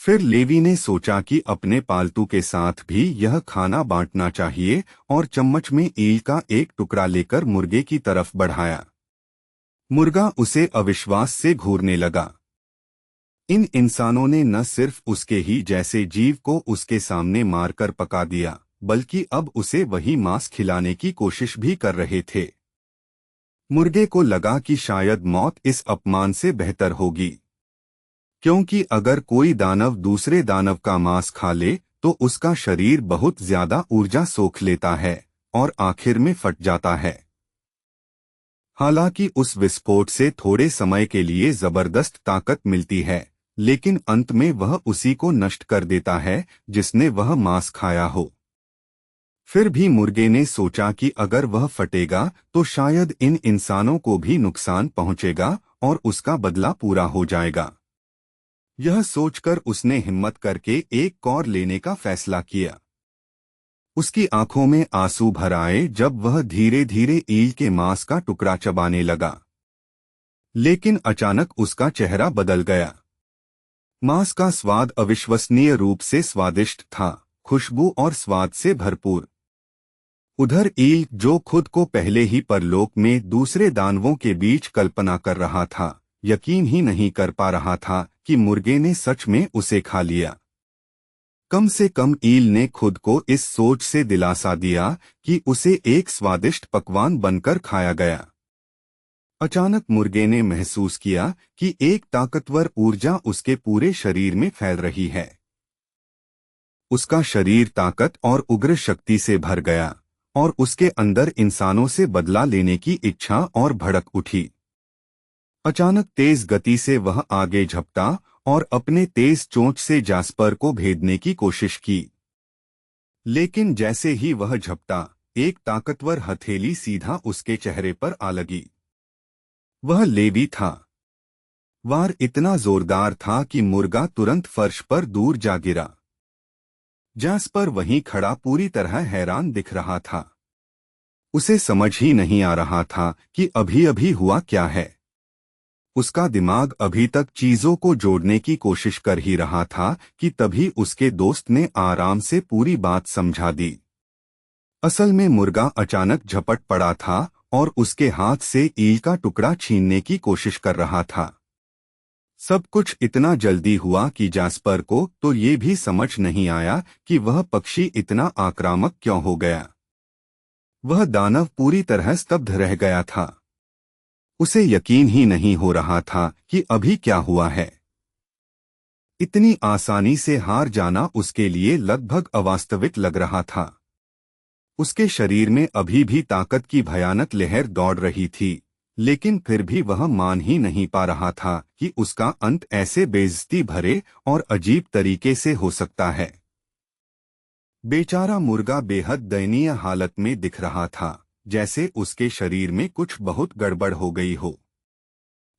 फिर लेवी ने सोचा कि अपने पालतू के साथ भी यह खाना बांटना चाहिए और चम्मच में ईल का एक टुकड़ा लेकर मुर्गे की तरफ बढ़ाया। मुर्गा उसे अविश्वास से घूरने लगा। इन इंसानों ने न सिर्फ उसके ही जैसे जीव को उसके सामने मारकर पका दिया, बल्कि अब उसे वही मांस खिलाने की कोशिश भी कर रहे थे। मुर्गे को लगा कि शायद मौत इस अपमान से बेहतर होगी, क्योंकि अगर कोई दानव दूसरे दानव का मांस खा ले तो उसका शरीर बहुत ज्यादा ऊर्जा सोख लेता है और आखिर में फट जाता है। हालांकि उस विस्फोट से थोड़े समय के लिए जबरदस्त ताकत मिलती है, लेकिन अंत में वह उसी को नष्ट कर देता है जिसने वह मांस खाया हो। फिर भी मुर्गे ने सोचा कि अगर वह फटेगा तो शायद इन इंसानों को भी नुकसान पहुंचेगा और उसका बदला पूरा हो जाएगा। यह सोचकर उसने हिम्मत करके एक कौर लेने का फैसला किया। उसकी आंखों में आंसू भर आए जब वह धीरे धीरे ईल के मांस का टुकड़ा चबाने लगा। लेकिन अचानक उसका चेहरा बदल गया। मांस का स्वाद अविश्वसनीय रूप से स्वादिष्ट था, खुशबू और स्वाद से भरपूर। उधर ईल, जो खुद को पहले ही परलोक में दूसरे दानवों के बीच कल्पना कर रहा था, यकीन ही नहीं कर पा रहा था कि मुर्गे ने सच में उसे खा लिया। कम से कम ईल ने खुद को इस सोच से दिलासा दिया कि उसे एक स्वादिष्ट पकवान बनकर खाया गया। अचानक मुर्गे ने महसूस किया कि एक ताकतवर ऊर्जा उसके पूरे शरीर में फैल रही है। उसका शरीर ताकत और उग्र शक्ति से भर गया और उसके अंदर इंसानों से बदला लेने की इच्छा और भड़क उठी। अचानक तेज गति से वह आगे झपटा और अपने तेज चोंच से जास्पर को भेदने की कोशिश की। लेकिन जैसे ही वह झपटा, एक ताकतवर हथेली सीधा उसके चेहरे पर आ लगी। वह लेवी था। वार इतना जोरदार था कि मुर्गा तुरंत फर्श पर दूर जा गिरा। जास्पर वहीं खड़ा पूरी तरह हैरान दिख रहा था। उसे समझ ही नहीं आ रहा था कि अभी अभी हुआ क्या है। उसका दिमाग अभी तक चीजों को जोड़ने की कोशिश कर ही रहा था कि तभी उसके दोस्त ने आराम से पूरी बात समझा दी। असल में मुर्गा अचानक झपट पड़ा था और उसके हाथ से ईल का टुकड़ा छीनने की कोशिश कर रहा था। सब कुछ इतना जल्दी हुआ कि जास्पर को तो ये भी समझ नहीं आया कि वह पक्षी इतना आक्रामक क्यों हो गया। वह दानव पूरी तरह स्तब्ध रह गया था। उसे यकीन ही नहीं हो रहा था कि अभी क्या हुआ है। इतनी आसानी से हार जाना उसके लिए लगभग अवास्तविक लग रहा था। उसके शरीर में अभी भी ताकत की भयानक लहर दौड़ रही थी, लेकिन फिर भी वह मान ही नहीं पा रहा था कि उसका अंत ऐसे बेइज्जती भरे और अजीब तरीके से हो सकता है। बेचारा मुर्गा बेहद दयनीय हालत में दिख रहा था, जैसे उसके शरीर में कुछ बहुत गड़बड़ हो गई हो।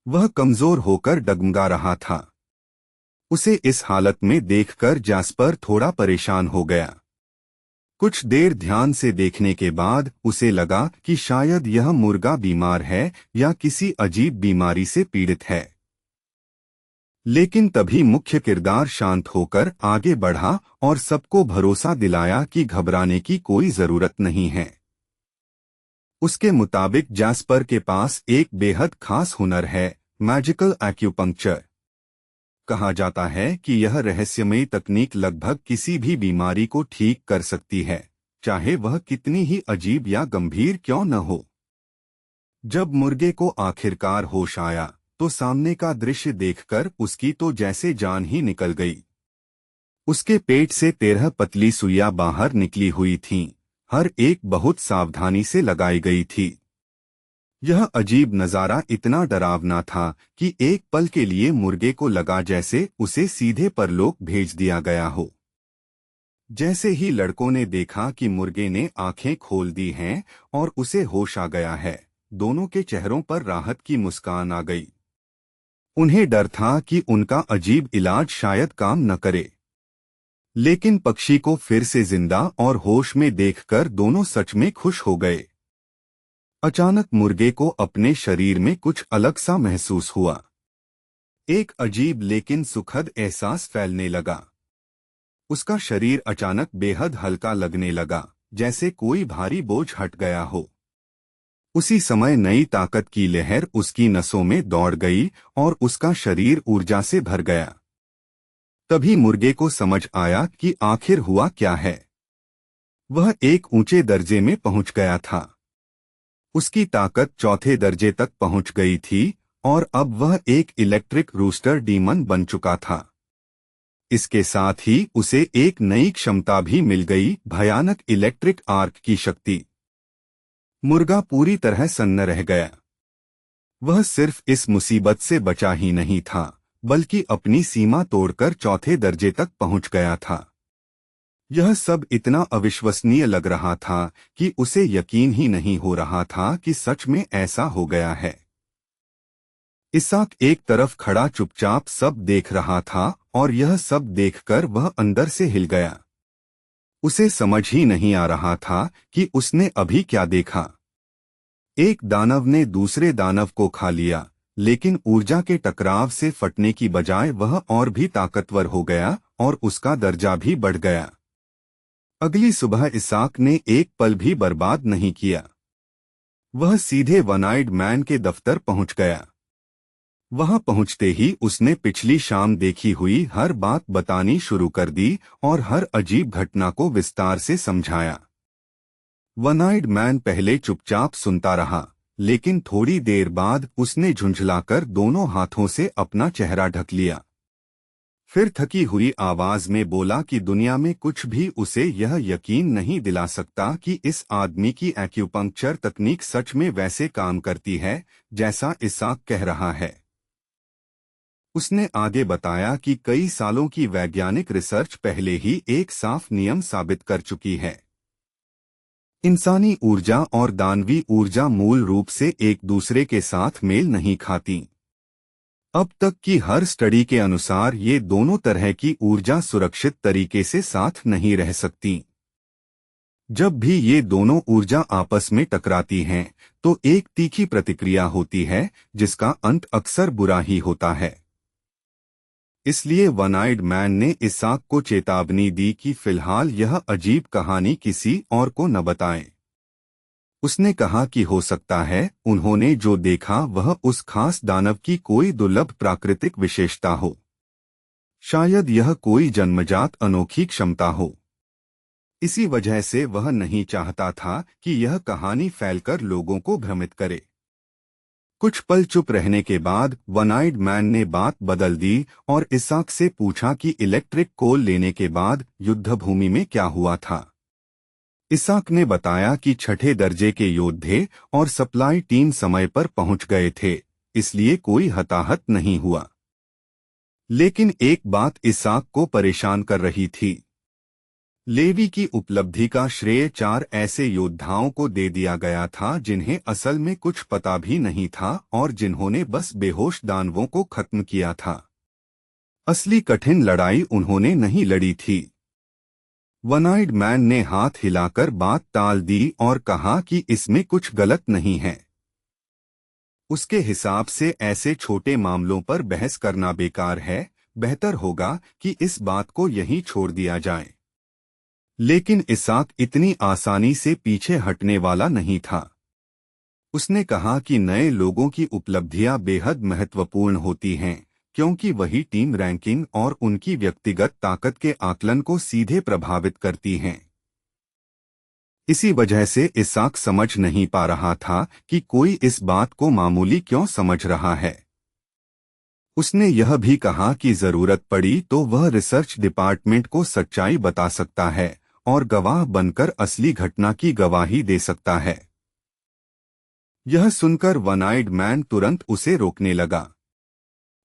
वह कमजोर होकर डगमगा रहा था। उसे इस हालत में देखकर जास्पर थोड़ा परेशान हो गया। कुछ देर ध्यान से देखने के बाद उसे लगा कि शायद यह मुर्गा बीमार है या किसी अजीब बीमारी से पीड़ित है। लेकिन तभी मुख्य किरदार शांत होकर आगे बढ़ा और सबको भरोसा दिलाया कि घबराने की कोई जरूरत नहीं है। उसके मुताबिक जास्पर के पास एक बेहद खास हुनर है, मैजिकल एक्यूपंक्चर। कहा जाता है कि यह रहस्यमयी तकनीक लगभग किसी भी बीमारी को ठीक कर सकती है, चाहे वह कितनी ही अजीब या गंभीर क्यों न हो। जब मुर्गे को आखिरकार होश आया तो सामने का दृश्य देखकर उसकी तो जैसे जान ही निकल गई। उसके पेट से 13 पतली सुइयां बाहर निकली हुई थीं, हर एक बहुत सावधानी से लगाई गई थी। यह अजीब नजारा इतना डरावना था कि एक पल के लिए मुर्गे को लगा जैसे उसे सीधे परलोक भेज दिया गया हो। जैसे ही लड़कों ने देखा कि मुर्गे ने आंखें खोल दी हैं और उसे होश आ गया है, दोनों के चेहरों पर राहत की मुस्कान आ गई। उन्हें डर था कि उनका अजीब इलाज शायद काम न करे। लेकिन पक्षी को फिर से जिंदा और होश में देखकर दोनों सच में खुश हो गए। अचानक मुर्गे को अपने शरीर में कुछ अलग सा महसूस हुआ। एक अजीब लेकिन सुखद एहसास फैलने लगा। उसका शरीर अचानक बेहद हल्का लगने लगा, जैसे कोई भारी बोझ हट गया हो। उसी समय नई ताकत की लहर उसकी नसों में दौड़ गई और उसका शरीर ऊर्जा से भर गया। तभी मुर्गे को समझ आया कि आखिर हुआ क्या है। वह एक ऊंचे दर्जे में पहुंच गया था। उसकी ताकत चौथे दर्जे तक पहुंच गई थी और अब वह एक इलेक्ट्रिक रूस्टर डीमन बन चुका था। इसके साथ ही उसे एक नई क्षमता भी मिल गई, भयानक इलेक्ट्रिक आर्क की शक्ति। मुर्गा पूरी तरह सन्न रह गया। वह सिर्फ इस मुसीबत से बचा ही नहीं था, बल्कि अपनी सीमा तोड़कर चौथे दर्जे तक पहुंच गया था। यह सब इतना अविश्वसनीय लग रहा था कि उसे यकीन ही नहीं हो रहा था कि सच में ऐसा हो गया है। इसाक एक तरफ खड़ा चुपचाप सब देख रहा था और यह सब देखकर वह अंदर से हिल गया। उसे समझ ही नहीं आ रहा था कि उसने अभी क्या देखा। एक दानव ने दूसरे दानव को खा लिया, लेकिन ऊर्जा के टकराव से फटने की बजाय वह और भी ताकतवर हो गया और उसका दर्जा भी बढ़ गया। अगली सुबह इसाक ने एक पल भी बर्बाद नहीं किया। वह सीधे वन आइड मैन के दफ्तर पहुंच गया। वहां पहुंचते ही उसने पिछली शाम देखी हुई हर बात बतानी शुरू कर दी और हर अजीब घटना को विस्तार से समझाया। वन आइड मैन पहले चुपचाप सुनता रहा, लेकिन थोड़ी देर बाद उसने झुंझलाकर दोनों हाथों से अपना चेहरा ढक लिया। फिर थकी हुई आवाज में बोला कि दुनिया में कुछ भी उसे यह यकीन नहीं दिला सकता कि इस आदमी की एक्यूपंक्चर तकनीक सच में वैसे काम करती है जैसा इसाक कह रहा है। उसने आगे बताया कि कई सालों की वैज्ञानिक रिसर्च पहले ही एक साफ नियम साबित कर चुकी है। इंसानी ऊर्जा और दानवी ऊर्जा मूल रूप से एक दूसरे के साथ मेल नहीं खाती। अब तक की हर स्टडी के अनुसार ये दोनों तरह की ऊर्जा सुरक्षित तरीके से साथ नहीं रह सकती। जब भी ये दोनों ऊर्जा आपस में टकराती हैं, तो एक तीखी प्रतिक्रिया होती है जिसका अंत अक्सर बुरा ही होता है। इसलिए वन आइड मैन ने इसाक को चेतावनी दी कि फिलहाल यह अजीब कहानी किसी और को न बताएं। उसने कहा कि हो सकता है उन्होंने जो देखा वह उस खास दानव की कोई दुर्लभ प्राकृतिक विशेषता हो। शायद यह कोई जन्मजात अनोखी क्षमता हो। इसी वजह से वह नहीं चाहता था कि यह कहानी फैलकर लोगों को भ्रमित करे। कुछ पल चुप रहने के बाद वन आइड मैन ने बात बदल दी और इसाक से पूछा कि इलेक्ट्रिक कोल लेने के बाद युद्धभूमि में क्या हुआ था। इसाक ने बताया कि छठे दर्जे के योद्धे और सप्लाई टीम समय पर पहुंच गए थे, इसलिए कोई हताहत नहीं हुआ। लेकिन एक बात इसाक को परेशान कर रही थी। लेवी की उपलब्धि का श्रेय 4 ऐसे योद्धाओं को दे दिया गया था जिन्हें असल में कुछ पता भी नहीं था और जिन्होंने बस बेहोश दानवों को खत्म किया था। असली कठिन लड़ाई उन्होंने नहीं लड़ी थी। वन आइड मैन ने हाथ हिलाकर बात टाल दी और कहा कि इसमें कुछ गलत नहीं है। उसके हिसाब से ऐसे छोटे मामलों पर बहस करना बेकार है, बेहतर होगा कि इस बात को यहीं छोड़ दिया जाए। लेकिन इसाक इतनी आसानी से पीछे हटने वाला नहीं था। उसने कहा कि नए लोगों की उपलब्धियां बेहद महत्वपूर्ण होती हैं, क्योंकि वही टीम रैंकिंग और उनकी व्यक्तिगत ताकत के आकलन को सीधे प्रभावित करती हैं। इसी वजह से इसाक समझ नहीं पा रहा था कि कोई इस बात को मामूली क्यों समझ रहा है। उसने यह भी कहा कि जरूरत पड़ी तो वह रिसर्च डिपार्टमेंट को सच्चाई बता सकता है और गवाह बनकर असली घटना की गवाही दे सकता है। यह सुनकर वन आइड मैन तुरंत उसे रोकने लगा।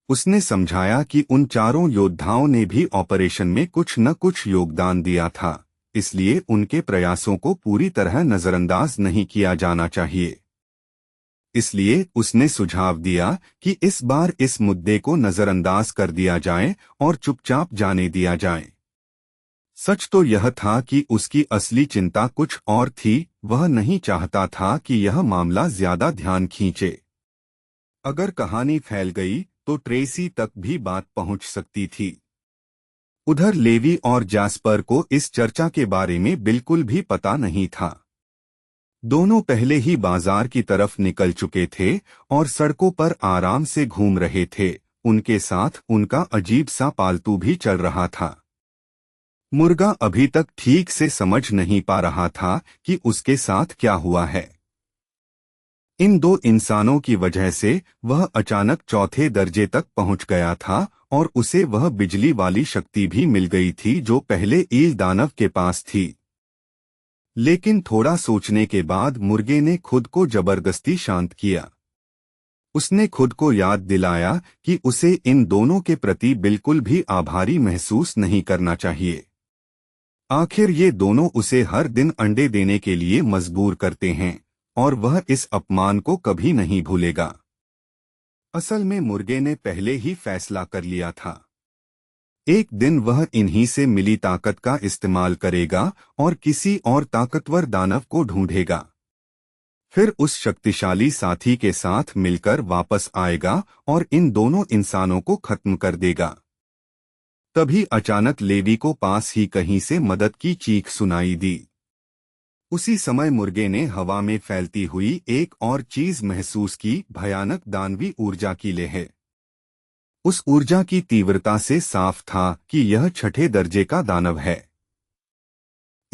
उसने समझाया कि उन चारों योद्धाओं ने भी ऑपरेशन में कुछ न कुछ योगदान दिया था, इसलिए उनके प्रयासों को पूरी तरह नजरअंदाज नहीं किया जाना चाहिए। इसलिए उसने सुझाव दिया कि इस बार इस मुद्दे को नजरअंदाज कर दिया जाए और चुपचाप जाने दिया जाए। सच तो यह था कि उसकी असली चिंता कुछ और थी। वह नहीं चाहता था कि यह मामला ज्यादा ध्यान खींचे। अगर कहानी फैल गई तो ट्रेसी तक भी बात पहुंच सकती थी। उधर लेवी और जैस्पर को इस चर्चा के बारे में बिल्कुल भी पता नहीं था। दोनों पहले ही बाजार की तरफ निकल चुके थे और सड़कों पर आराम से घूम रहे थे। उनके साथ उनका अजीब सा पालतू भी चल रहा था। मुर्गा अभी तक ठीक से समझ नहीं पा रहा था कि उसके साथ क्या हुआ है। इन दो इंसानों की वजह से वह अचानक चौथे दर्जे तक पहुंच गया था और उसे वह बिजली वाली शक्ति भी मिल गई थी जो पहले ईल दानव के पास थी। लेकिन थोड़ा सोचने के बाद मुर्गे ने खुद को जबरदस्ती शांत किया। उसने खुद को याद दिलाया कि उसे इन दोनों के प्रति बिल्कुल भी आभारी महसूस नहीं करना चाहिए। आखिर ये दोनों उसे हर दिन अंडे देने के लिए मजबूर करते हैं और वह इस अपमान को कभी नहीं भूलेगा। असल में मुर्गे ने पहले ही फैसला कर लिया था। एक दिन वह इन्हीं से मिली ताकत का इस्तेमाल करेगा और किसी और ताकतवर दानव को ढूंढेगा। फिर उस शक्तिशाली साथी के साथ मिलकर वापस आएगा और इन दोनों इंसानों को खत्म कर देगा। तभी अचानक लेवी को पास ही कहीं से मदद की चीख सुनाई दी। उसी समय मुर्गे ने हवा में फैलती हुई एक और चीज महसूस की, भयानक दानवी ऊर्जा की लहर। उस ऊर्जा की तीव्रता से साफ था कि यह छठे दर्जे का दानव है।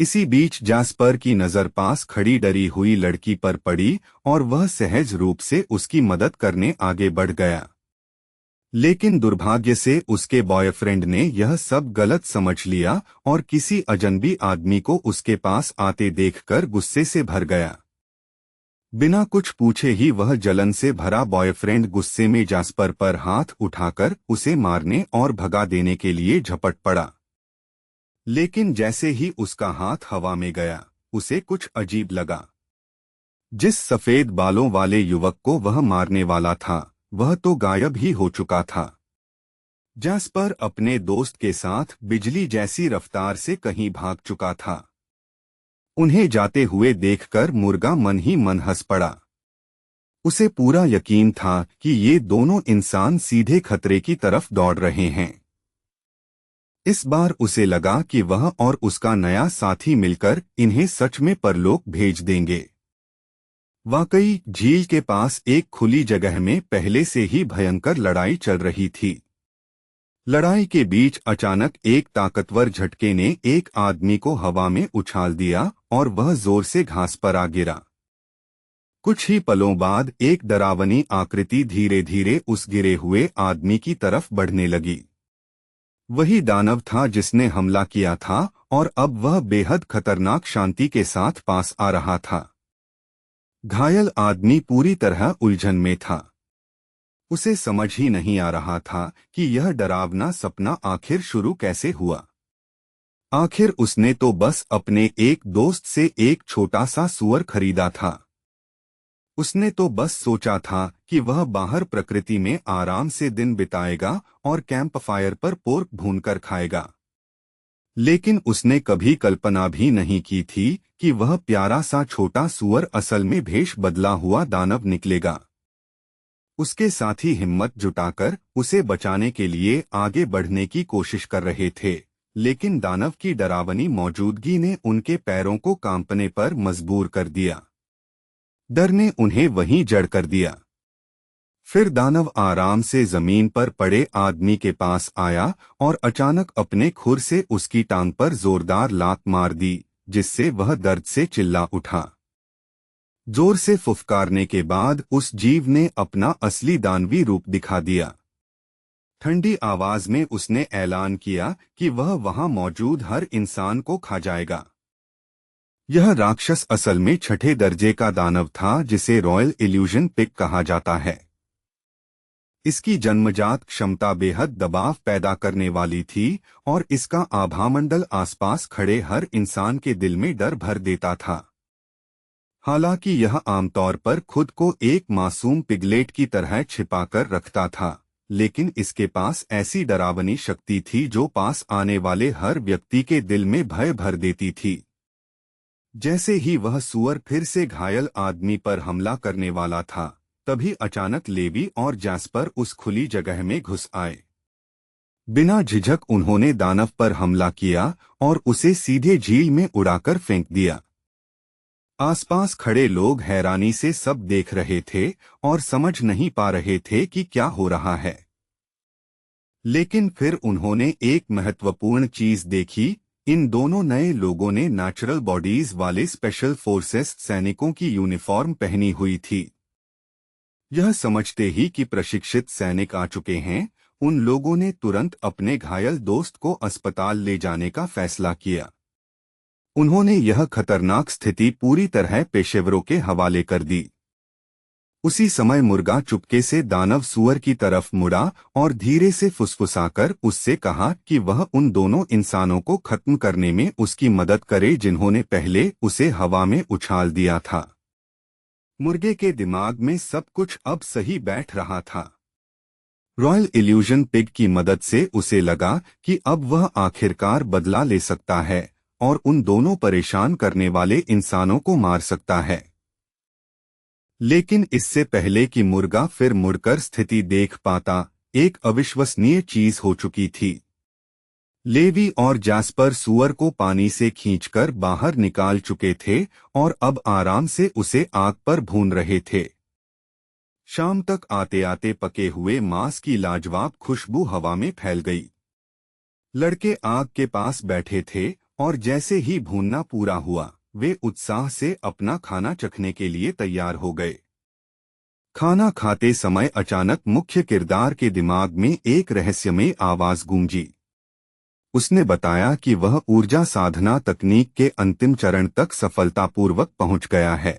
इसी बीच जैस्पर की नजर पास खड़ी डरी हुई लड़की पर पड़ी और वह सहज रूप से उसकी मदद करने आगे बढ़ गया। लेकिन दुर्भाग्य से उसके बॉयफ्रेंड ने यह सब गलत समझ लिया और किसी अजनबी आदमी को उसके पास आते देखकर गुस्से से भर गया। बिना कुछ पूछे ही वह जलन से भरा बॉयफ्रेंड गुस्से में जैस्पर पर हाथ उठाकर उसे मारने और भगा देने के लिए झपट पड़ा। लेकिन जैसे ही उसका हाथ हवा में गया, उसे कुछ अजीब लगा। जिस सफेद बालों वाले युवक को वह मारने वाला था, वह तो गायब ही हो चुका था। जैस्पर अपने दोस्त के साथ बिजली जैसी रफ्तार से कहीं भाग चुका था। उन्हें जाते हुए देखकर मुर्गा मन ही मन हंस पड़ा। उसे पूरा यकीन था कि ये दोनों इंसान सीधे खतरे की तरफ दौड़ रहे हैं। इस बार उसे लगा कि वह और उसका नया साथी मिलकर इन्हें सच में परलोक भेज देंगे। वाकई झील के पास एक खुली जगह में पहले से ही भयंकर लड़ाई चल रही थी। लड़ाई के बीच अचानक एक ताकतवर झटके ने एक आदमी को हवा में उछाल दिया और वह जोर से घास पर आ गिरा। कुछ ही पलों बाद एक डरावनी आकृति धीरे धीरे उस गिरे हुए आदमी की तरफ बढ़ने लगी। वही दानव था जिसने हमला किया था और अब वह बेहद खतरनाक शांति के साथ पास आ रहा था। घायल आदमी पूरी तरह उलझन में था। उसे समझ ही नहीं आ रहा था कि यह डरावना सपना आखिर शुरू कैसे हुआ। आखिर उसने तो बस अपने एक दोस्त से एक छोटा सा सूअर खरीदा था। उसने तो बस सोचा था कि वह बाहर प्रकृति में आराम से दिन बिताएगा और कैंप फायर पर पोर्क भूनकर खाएगा। लेकिन उसने कभी कल्पना भी नहीं की थी कि वह प्यारा सा छोटा सूअर असल में भेष बदला हुआ दानव निकलेगा। उसके साथी हिम्मत जुटाकर उसे बचाने के लिए आगे बढ़ने की कोशिश कर रहे थे, लेकिन दानव की डरावनी मौजूदगी ने उनके पैरों को कांपने पर मजबूर कर दिया। डर ने उन्हें वहीं जड़ कर दिया। फिर दानव आराम से जमीन पर पड़े आदमी के पास आया और अचानक अपने खुर से उसकी टांग पर जोरदार लात मार दी, जिससे वह दर्द से चिल्ला उठा। जोर से फुफकारने के बाद उस जीव ने अपना असली दानवी रूप दिखा दिया। ठंडी आवाज में उसने ऐलान किया कि वह वहां मौजूद हर इंसान को खा जाएगा। यह राक्षस असल में छठे दर्जे का दानव था जिसे रॉयल इल्यूजन पिग कहा जाता है। इसकी जन्मजात क्षमता बेहद दबाव पैदा करने वाली थी और इसका आभामंडल आसपास खड़े हर इंसान के दिल में डर भर देता था। हालांकि यह आमतौर पर खुद को एक मासूम पिगलेट की तरह छिपाकर रखता था, लेकिन इसके पास ऐसी डरावनी शक्ति थी जो पास आने वाले हर व्यक्ति के दिल में भय भर देती थी। जैसे ही वह सूअर फिर से घायल आदमी पर हमला करने वाला था, तभी अचानक लेवी और जैस्पर उस खुली जगह में घुस आए। बिना झिझक उन्होंने दानव पर हमला किया और उसे सीधे झील में उड़ाकर फेंक दिया। आसपास खड़े लोग हैरानी से सब देख रहे थे और समझ नहीं पा रहे थे कि क्या हो रहा है। लेकिन फिर उन्होंने एक महत्वपूर्ण चीज देखी। इन दोनों नए लोगों ने नेचुरल बॉडीज वाले स्पेशल फोर्सेस सैनिकों की यूनिफॉर्म पहनी हुई थी। यह समझते ही कि प्रशिक्षित सैनिक आ चुके हैं, उन लोगों ने तुरंत अपने घायल दोस्त को अस्पताल ले जाने का फैसला किया। उन्होंने यह खतरनाक स्थिति पूरी तरह पेशेवरों के हवाले कर दी। उसी समय मुर्गा चुपके से दानव सुअर की तरफ मुड़ा और धीरे से फुसफुसाकर उससे कहा कि वह उन दोनों इंसानों को खत्म करने में उसकी मदद करे जिन्होंने पहले उसे हवा में उछाल दिया था। मुर्गे के दिमाग में सब कुछ अब सही बैठ रहा था। रॉयल इल्यूजन पिग की मदद से उसे लगा कि अब वह आखिरकार बदला ले सकता है और उन दोनों परेशान करने वाले इंसानों को मार सकता है। लेकिन इससे पहले कि मुर्गा फिर मुड़कर स्थिति देख पाता, एक अविश्वसनीय चीज हो चुकी थी। लेवी और जैस्पर सुअर को पानी से खींचकर बाहर निकाल चुके थे और अब आराम से उसे आग पर भून रहे थे। शाम तक आते आते पके हुए मांस की लाजवाब खुशबू हवा में फैल गई। लड़के आग के पास बैठे थे और जैसे ही भूनना पूरा हुआ, वे उत्साह से अपना खाना चखने के लिए तैयार हो गए। खाना खाते समय अचानक मुख्य किरदार के दिमाग में एक रहस्यमय आवाज गूंजी। उसने बताया कि वह ऊर्जा साधना तकनीक के अंतिम चरण तक सफलतापूर्वक पहुंच गया है।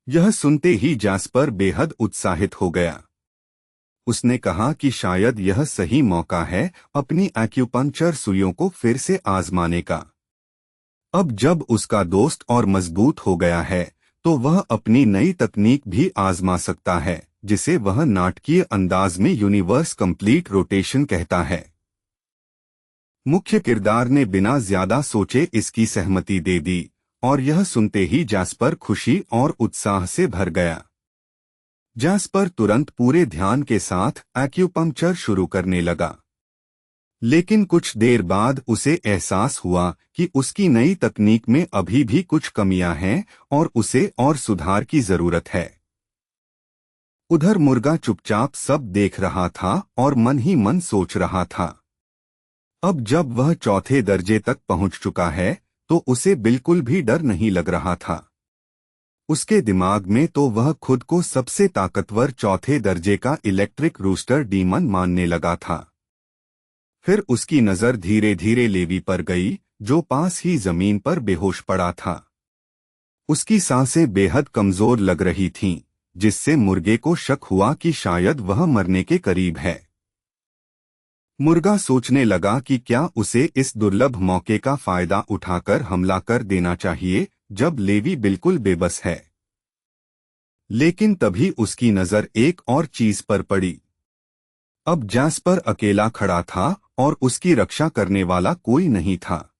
यह सुनते ही जैस्पर बेहद उत्साहित हो गया। उसने कहा कि शायद यह सही मौका है अपनी एक्यूपंक्चर सुइयों को फिर से आजमाने का। अब जब उसका दोस्त और मजबूत हो गया है तो वह अपनी नई तकनीक भी आजमा सकता है, जिसे वह नाटकीय अंदाज में यूनिवर्स कंप्लीट रोटेशन कहता है। मुख्य किरदार ने बिना ज्यादा सोचे इसकी सहमति दे दी और यह सुनते ही जैस्पर खुशी और उत्साह से भर गया। जैस्पर तुरंत पूरे ध्यान के साथ एक्यूपंक्चर शुरू करने लगा। लेकिन कुछ देर बाद उसे एहसास हुआ कि उसकी नई तकनीक में अभी भी कुछ कमियां हैं और उसे और सुधार की जरूरत है। उधर मुर्गा चुपचाप सब देख रहा था और मन ही मन सोच रहा था। अब जब वह चौथे दर्जे तक पहुंच चुका है तो उसे बिल्कुल भी डर नहीं लग रहा था। उसके दिमाग में तो वह खुद को सबसे ताकतवर चौथे दर्जे का इलेक्ट्रिक रूस्टर डीमन मानने लगा था। फिर उसकी नजर धीरे धीरे लेवी पर गई, जो पास ही जमीन पर बेहोश पड़ा था। उसकी सांसें बेहद कमजोर लग रही थीं, जिससे मुर्गे को शक हुआ कि शायद वह मरने के करीब है। मुर्गा सोचने लगा कि क्या उसे इस दुर्लभ मौके का फायदा उठाकर हमला कर देना चाहिए जब लेवी बिल्कुल बेबस है। लेकिन तभी उसकी नजर एक और चीज पर पड़ी। अब जैस्पर अकेला खड़ा था और उसकी रक्षा करने वाला कोई नहीं था।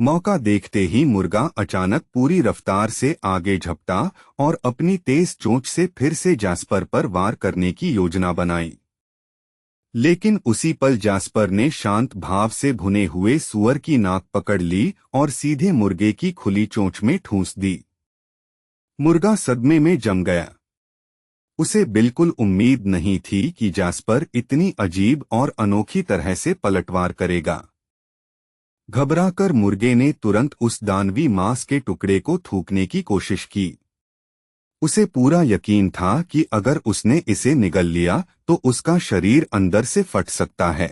मौका देखते ही मुर्गा अचानक पूरी रफ्तार से आगे झपटा और अपनी तेज चोंच से फिर से जैस्पर पर वार करने की योजना बनाई। लेकिन उसी पल जैस्पर ने शांत भाव से भुने हुए सुअर की नाक पकड़ ली और सीधे मुर्गे की खुली चोंच में ठूंस दी। मुर्गा सदमे में जम गया। उसे बिल्कुल उम्मीद नहीं थी कि जैस्पर इतनी अजीब और अनोखी तरह से पलटवार करेगा। घबराकर मुर्गे ने तुरंत उस दानवी मांस के टुकड़े को थूकने की कोशिश की। उसे पूरा यकीन था कि अगर उसने इसे निगल लिया तो उसका शरीर अंदर से फट सकता है।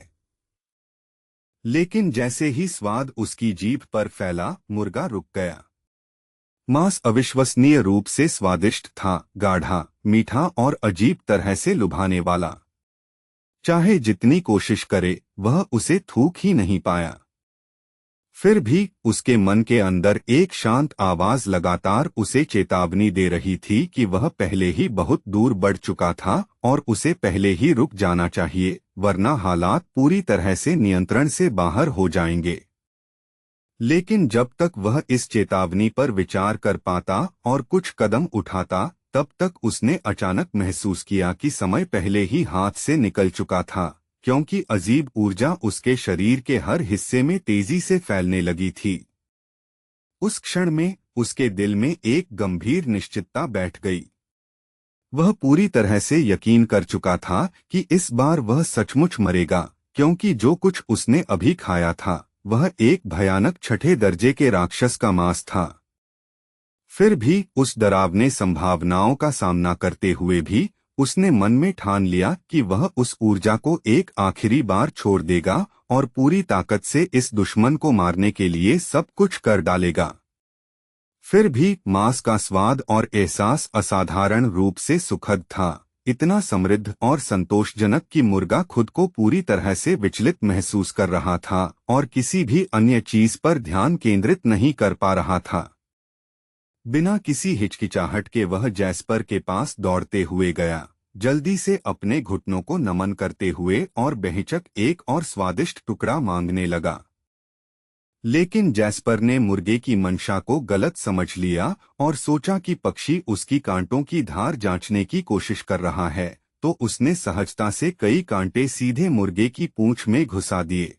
लेकिन जैसे ही स्वाद उसकी जीभ पर फैला, मुर्गा रुक गया। मांस अविश्वसनीय रूप से स्वादिष्ट था, गाढ़ा, मीठा और अजीब तरह से लुभाने वाला। चाहे जितनी कोशिश करे, वह उसे थूक ही नहीं पाया। फिर भी उसके मन के अंदर एक शांत आवाज लगातार उसे चेतावनी दे रही थी कि वह पहले ही बहुत दूर बढ़ चुका था और उसे पहले ही रुक जाना चाहिए, वरना हालात पूरी तरह से नियंत्रण से बाहर हो जाएंगे। लेकिन जब तक वह इस चेतावनी पर विचार कर पाता और कुछ कदम उठाता, तब तक उसने अचानक महसूस किया कि समय पहले ही हाथ से निकल चुका था, क्योंकि अजीब ऊर्जा उसके शरीर के हर हिस्से में तेजी से फैलने लगी थी। उस क्षण में उसके दिल में एक गंभीर निश्चितता बैठ गई। वह पूरी तरह से यकीन कर चुका था कि इस बार वह सचमुच मरेगा, क्योंकि जो कुछ उसने अभी खाया था वह एक भयानक छठे दर्जे के राक्षस का मांस था। फिर भी उस डरावने संभावनाओं का सामना करते हुए भी उसने मन में ठान लिया कि वह उस ऊर्जा को एक आखिरी बार छोड़ देगा और पूरी ताकत से इस दुश्मन को मारने के लिए सब कुछ कर डालेगा। फिर भी मांस का स्वाद और एहसास असाधारण रूप से सुखद था, इतना समृद्ध और संतोषजनक कि मुर्गा खुद को पूरी तरह से विचलित महसूस कर रहा था और किसी भी अन्य चीज पर ध्यान केंद्रित नहीं कर पा रहा था। बिना किसी हिचकिचाहट के वह जैस्पर के पास दौड़ते हुए गया, जल्दी से अपने घुटनों को नमन करते हुए और बेहिचक एक और स्वादिष्ट टुकड़ा मांगने लगा। लेकिन जैस्पर ने मुर्गे की मंशा को गलत समझ लिया और सोचा कि पक्षी उसकी कांटों की धार जांचने की कोशिश कर रहा है, तो उसने सहजता से कई कांटे सीधे मुर्गे की पूंछ में घुसा दिए।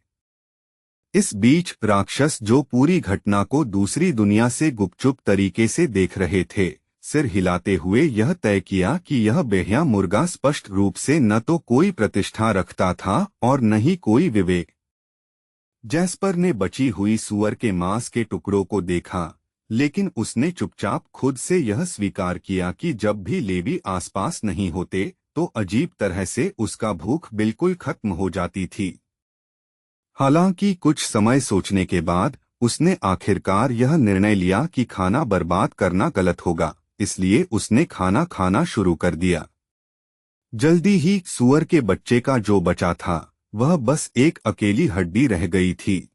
इस बीच राक्षस, जो पूरी घटना को दूसरी दुनिया से गुपचुप तरीके से देख रहे थे, सिर हिलाते हुए यह तय किया कि यह बेहिया मुर्गा स्पष्ट रूप से न तो कोई प्रतिष्ठा रखता था और न ही कोई विवेक। जैस्पर ने बची हुई सूअर के मांस के टुकड़ों को देखा, लेकिन उसने चुपचाप खुद से यह स्वीकार किया कि जब भी लेवी आसपास नहीं होते तो अजीब तरह से उसका भूख बिल्कुल खत्म हो जाती थी। हालांकि कुछ समय सोचने के बाद उसने आखिरकार यह निर्णय लिया कि खाना बर्बाद करना गलत होगा, इसलिए उसने खाना खाना शुरू कर दिया। जल्दी ही सूअर के बच्चे का जो बचा था वह बस एक अकेली हड्डी रह गई थी।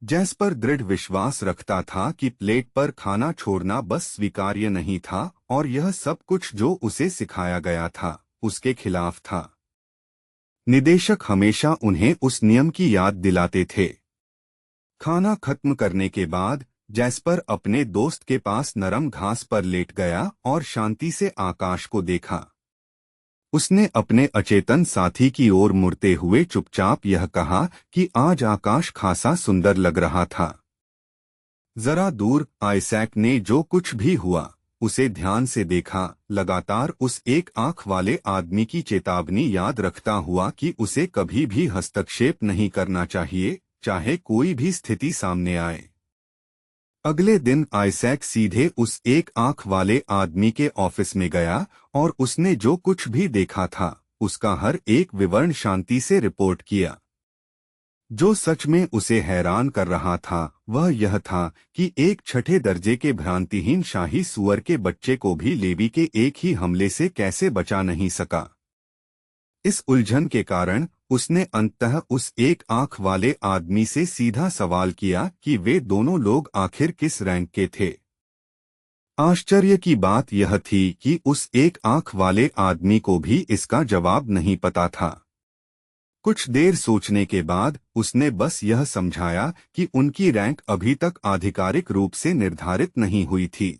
जैस्पर दृढ़ विश्वास रखता था कि प्लेट पर खाना छोड़ना बस स्वीकार्य नहीं था और यह सब कुछ जो उसे सिखाया गया था उसके खिलाफ था। निदेशक हमेशा उन्हें उस नियम की याद दिलाते थे। खाना खत्म करने के बाद जैस्पर अपने दोस्त के पास नरम घास पर लेट गया और शांति से आकाश को देखा। उसने अपने अचेतन साथी की ओर मुड़ते हुए चुपचाप यह कहा कि आज आकाश खासा सुंदर लग रहा था। जरा दूर आइजैक ने जो कुछ भी हुआ उसे ध्यान से देखा, लगातार उस एक आंख वाले आदमी की चेतावनी याद रखता हुआ कि उसे कभी भी हस्तक्षेप नहीं करना चाहिए, चाहे कोई भी स्थिति सामने आए। अगले दिन आइजैक सीधे उस एक आंख वाले आदमी के ऑफिस में गया और उसने जो कुछ भी देखा था उसका हर एक विवरण शांति से रिपोर्ट किया। जो सच में उसे हैरान कर रहा था वह यह था कि एक छठे दर्जे के भ्रांतिहीन शाही सूअर के बच्चे को भी लेवी के एक ही हमले से कैसे बचा नहीं सका। इस उलझन के कारण उसने अंततः उस एक आंख वाले आदमी से सीधा सवाल किया कि वे दोनों लोग आखिर किस रैंक के थे। आश्चर्य की बात यह थी कि उस एक आंख वाले आदमी को भी इसका जवाब नहीं पता था। कुछ देर सोचने के बाद उसने बस यह समझाया कि उनकी रैंक अभी तक आधिकारिक रूप से निर्धारित नहीं हुई थी।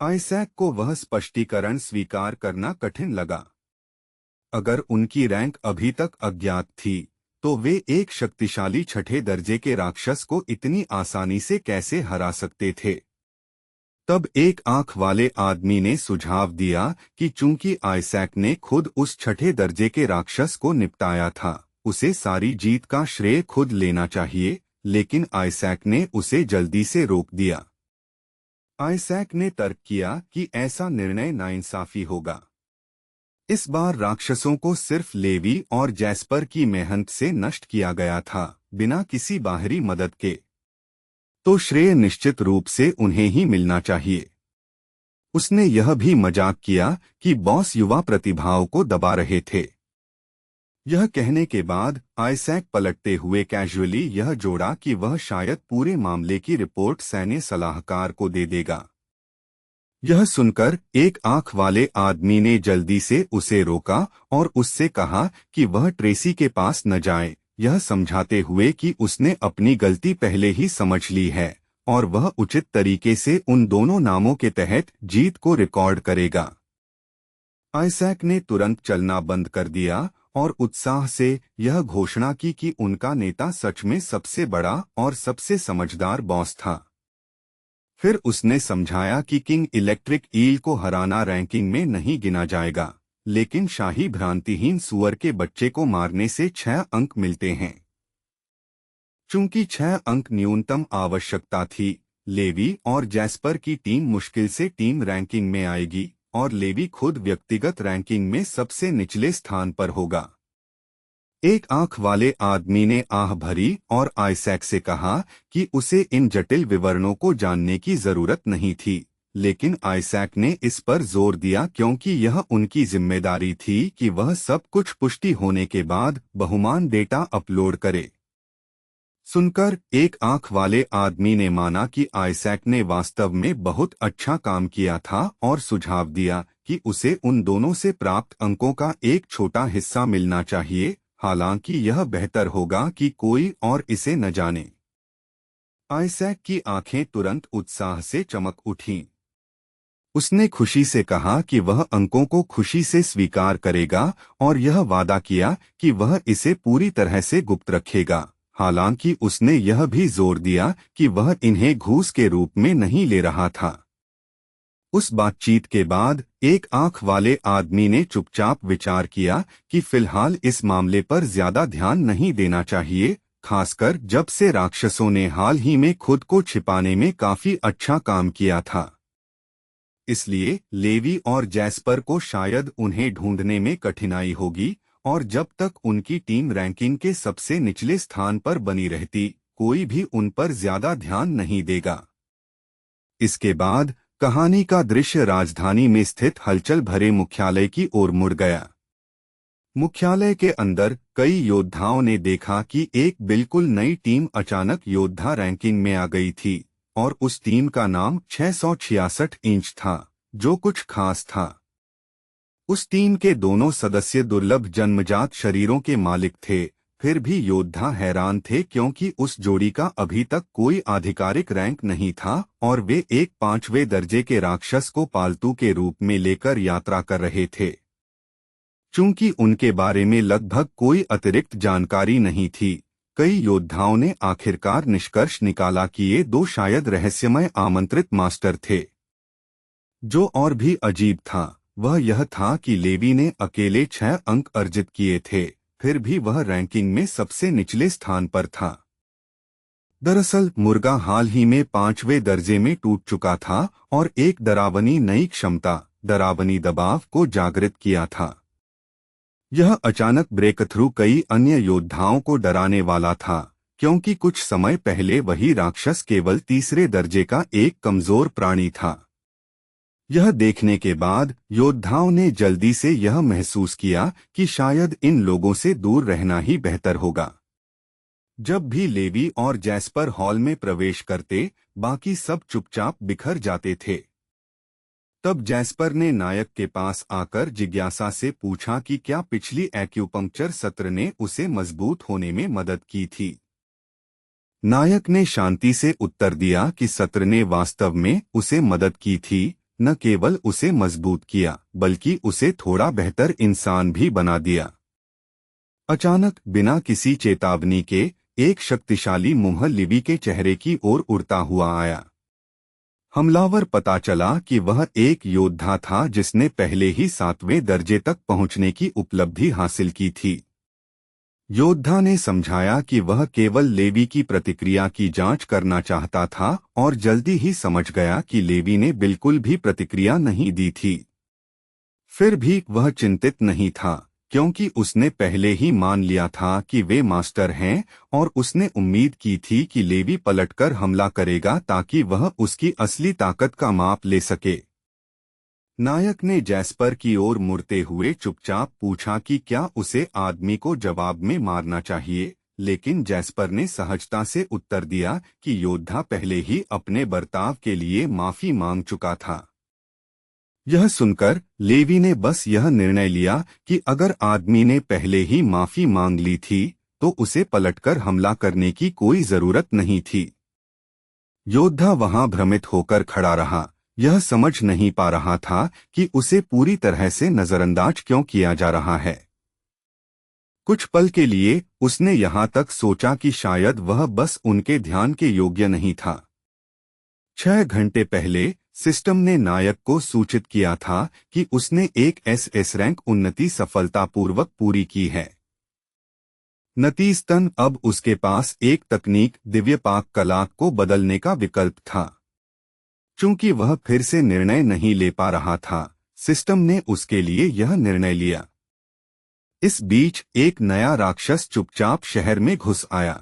आइजैक को वह स्पष्टीकरण स्वीकार करना कठिन लगा। अगर उनकी रैंक अभी तक अज्ञात थी तो वे एक शक्तिशाली छठे दर्जे के राक्षस को इतनी आसानी से कैसे हरा सकते थे। तब एक आंख वाले आदमी ने सुझाव दिया कि चूंकि आइजैक ने खुद उस छठे दर्जे के राक्षस को निपटाया था, उसे सारी जीत का श्रेय खुद लेना चाहिए, लेकिन आइजैक ने उसे जल्दी से रोक दिया। आइजैक ने तर्क किया कि ऐसा निर्णय नाइंसाफी होगा। इस बार राक्षसों को सिर्फ लेवी और जैस्पर की मेहनत से नष्ट किया गया था, बिना किसी बाहरी मदद के, तो श्रेय निश्चित रूप से उन्हें ही मिलना चाहिए। उसने यह भी मजाक किया कि बॉस युवा प्रतिभाओं को दबा रहे थे। यह कहने के बाद आइजैक पलटते हुए कैजुअली यह जोड़ा कि वह शायद पूरे मामले की रिपोर्ट सैन्य सलाहकार को दे देगा। यह सुनकर एक आंख वाले आदमी ने जल्दी से उसे रोका और उससे कहा कि वह ट्रेसी के पास न जाए, यह समझाते हुए कि उसने अपनी गलती पहले ही समझ ली है और वह उचित तरीके से उन दोनों नामों के तहत जीत को रिकॉर्ड करेगा। आइजैक ने तुरंत चलना बंद कर दिया और उत्साह से यह घोषणा की कि उनका नेता सच में सबसे बड़ा और सबसे समझदार बॉस था। फिर उसने समझाया कि किंग इलेक्ट्रिक ईल को हराना रैंकिंग में नहीं गिना जाएगा, लेकिन शाही भ्रांतिहीन सुअर के बच्चे को मारने से 6 अंक मिलते हैं। चूंकि 6 अंक न्यूनतम आवश्यकता थी, लेवी और जैस्पर की टीम मुश्किल से टीम रैंकिंग में आएगी और लेवी खुद व्यक्तिगत रैंकिंग में सबसे निचले स्थान पर होगा। एक आंख वाले आदमी ने आह भरी और आइजैक से कहा कि उसे इन जटिल विवरणों को जानने की जरूरत नहीं थी, लेकिन आइजैक ने इस पर जोर दिया क्योंकि यह उनकी जिम्मेदारी थी कि वह सब कुछ पुष्टि होने के बाद बहुमान डेटा अपलोड करे। सुनकर एक आंख वाले आदमी ने माना कि आइजैक ने वास्तव में बहुत अच्छा काम किया था और सुझाव दिया कि उसे उन दोनों से प्राप्त अंकों का एक छोटा हिस्सा मिलना चाहिए, हालांकि यह बेहतर होगा कि कोई और इसे न जाने। आइजैक की आंखें तुरंत उत्साह से चमक उठीं। उसने खुशी से कहा कि वह अंकों को खुशी से स्वीकार करेगा और यह वादा किया कि वह इसे पूरी तरह से गुप्त रखेगा। हालांकि उसने यह भी जोर दिया कि वह इन्हें घूस के रूप में नहीं ले रहा था। उस बातचीत के बाद एक आंख वाले आदमी ने चुपचाप विचार किया कि फिलहाल इस मामले पर ज्यादा ध्यान नहीं देना चाहिए, खासकर जब से राक्षसों ने हाल ही में खुद को छिपाने में काफी अच्छा काम किया था। इसलिए लेवी और जैस्पर को शायद उन्हें ढूंढने में कठिनाई होगी और जब तक उनकी टीम रैंकिंग के सबसे निचले स्थान पर बनी रहती, कोई भी उन पर ज्यादा ध्यान नहीं देगा। इसके बाद कहानी का दृश्य राजधानी में स्थित हलचल भरे मुख्यालय की ओर मुड़ गया। मुख्यालय के अंदर कई योद्धाओं ने देखा कि एक बिल्कुल नई टीम अचानक योद्धा रैंकिंग में आ गई थी और उस टीम का नाम 666 इंच था, जो कुछ खास था। उस टीम के दोनों सदस्य दुर्लभ जन्मजात शरीरों के मालिक थे। फिर भी योद्धा हैरान थे क्योंकि उस जोड़ी का अभी तक कोई आधिकारिक रैंक नहीं था और वे एक 5वें दर्जे के राक्षस को पालतू के रूप में लेकर यात्रा कर रहे थे। चूंकि उनके बारे में लगभग कोई अतिरिक्त जानकारी नहीं थी, कई योद्धाओं ने आखिरकार निष्कर्ष निकाला कि ये दो शायद रहस्यमय आमंत्रित मास्टर थे। जो और भी अजीब था वह यह था कि लेवी ने अकेले 6 अंक अर्जित किए थे, फिर भी वह रैंकिंग में सबसे निचले स्थान पर था। दरअसल मुर्गा हाल ही में 5वें दर्जे में टूट चुका था और एक डरावनी नई क्षमता, डरावनी दबाव को जागृत किया था। यह अचानक ब्रेकथ्रू कई अन्य योद्धाओं को डराने वाला था, क्योंकि कुछ समय पहले वही राक्षस केवल 3रे दर्जे का एक कमजोर प्राणी था। यह देखने के बाद योद्धाओं ने जल्दी से यह महसूस किया कि शायद इन लोगों से दूर रहना ही बेहतर होगा। जब भी लेवी और जैस्पर हॉल में प्रवेश करते, बाकी सब चुपचाप बिखर जाते थे। तब जैस्पर ने नायक के पास आकर जिज्ञासा से पूछा कि क्या पिछली एक्यूपंक्चर सत्र ने उसे मजबूत होने में मदद की थी। नायक ने शांति से उत्तर दिया कि सत्र ने वास्तव में उसे मदद की थी, न केवल उसे मजबूत किया बल्कि उसे थोड़ा बेहतर इंसान भी बना दिया। अचानक बिना किसी चेतावनी के एक शक्तिशाली मुंह लिवी के चेहरे की ओर उड़ता हुआ आया। हमलावर पता चला कि वह एक योद्धा था जिसने पहले ही 7वें दर्जे तक पहुंचने की उपलब्धि हासिल की थी। योद्धा ने समझाया कि वह केवल लेवी की प्रतिक्रिया की जांच करना चाहता था और जल्दी ही समझ गया कि लेवी ने बिल्कुल भी प्रतिक्रिया नहीं दी थी। फिर भी वह चिंतित नहीं था, क्योंकि उसने पहले ही मान लिया था कि वे मास्टर हैं और उसने उम्मीद की थी कि लेवी पलटकर हमला करेगा ताकि वह उसकी असली ताकत का माप ले सके। नायक ने जैस्पर की ओर मुड़ते हुए चुपचाप पूछा कि क्या उसे आदमी को जवाब में मारना चाहिए, लेकिन जैस्पर ने सहजता से उत्तर दिया कि योद्धा पहले ही अपने बर्ताव के लिए माफी मांग चुका था। यह सुनकर लेवी ने बस यह निर्णय लिया कि अगर आदमी ने पहले ही माफी मांग ली थी तो उसे पलटकर हमला करने की कोई जरूरत नहीं थी। योद्धा वहां भ्रमित होकर खड़ा रहा। यह समझ नहीं पा रहा था कि उसे पूरी तरह से नजरअंदाज क्यों किया जा रहा है। कुछ पल के लिए उसने यहाँ तक सोचा कि शायद वह बस उनके ध्यान के योग्य नहीं था। 6 घंटे पहले सिस्टम ने नायक को सूचित किया था कि उसने एक एसएस रैंक उन्नति सफलतापूर्वक पूरी की है। नतीजतन अब उसके पास एक तकनीक दिव्य पाक कला को बदलने का विकल्प था। चूंकि वह फिर से निर्णय नहीं ले पा रहा था, सिस्टम ने उसके लिए यह निर्णय लिया। इस बीच एक नया राक्षस चुपचाप शहर में घुस आया।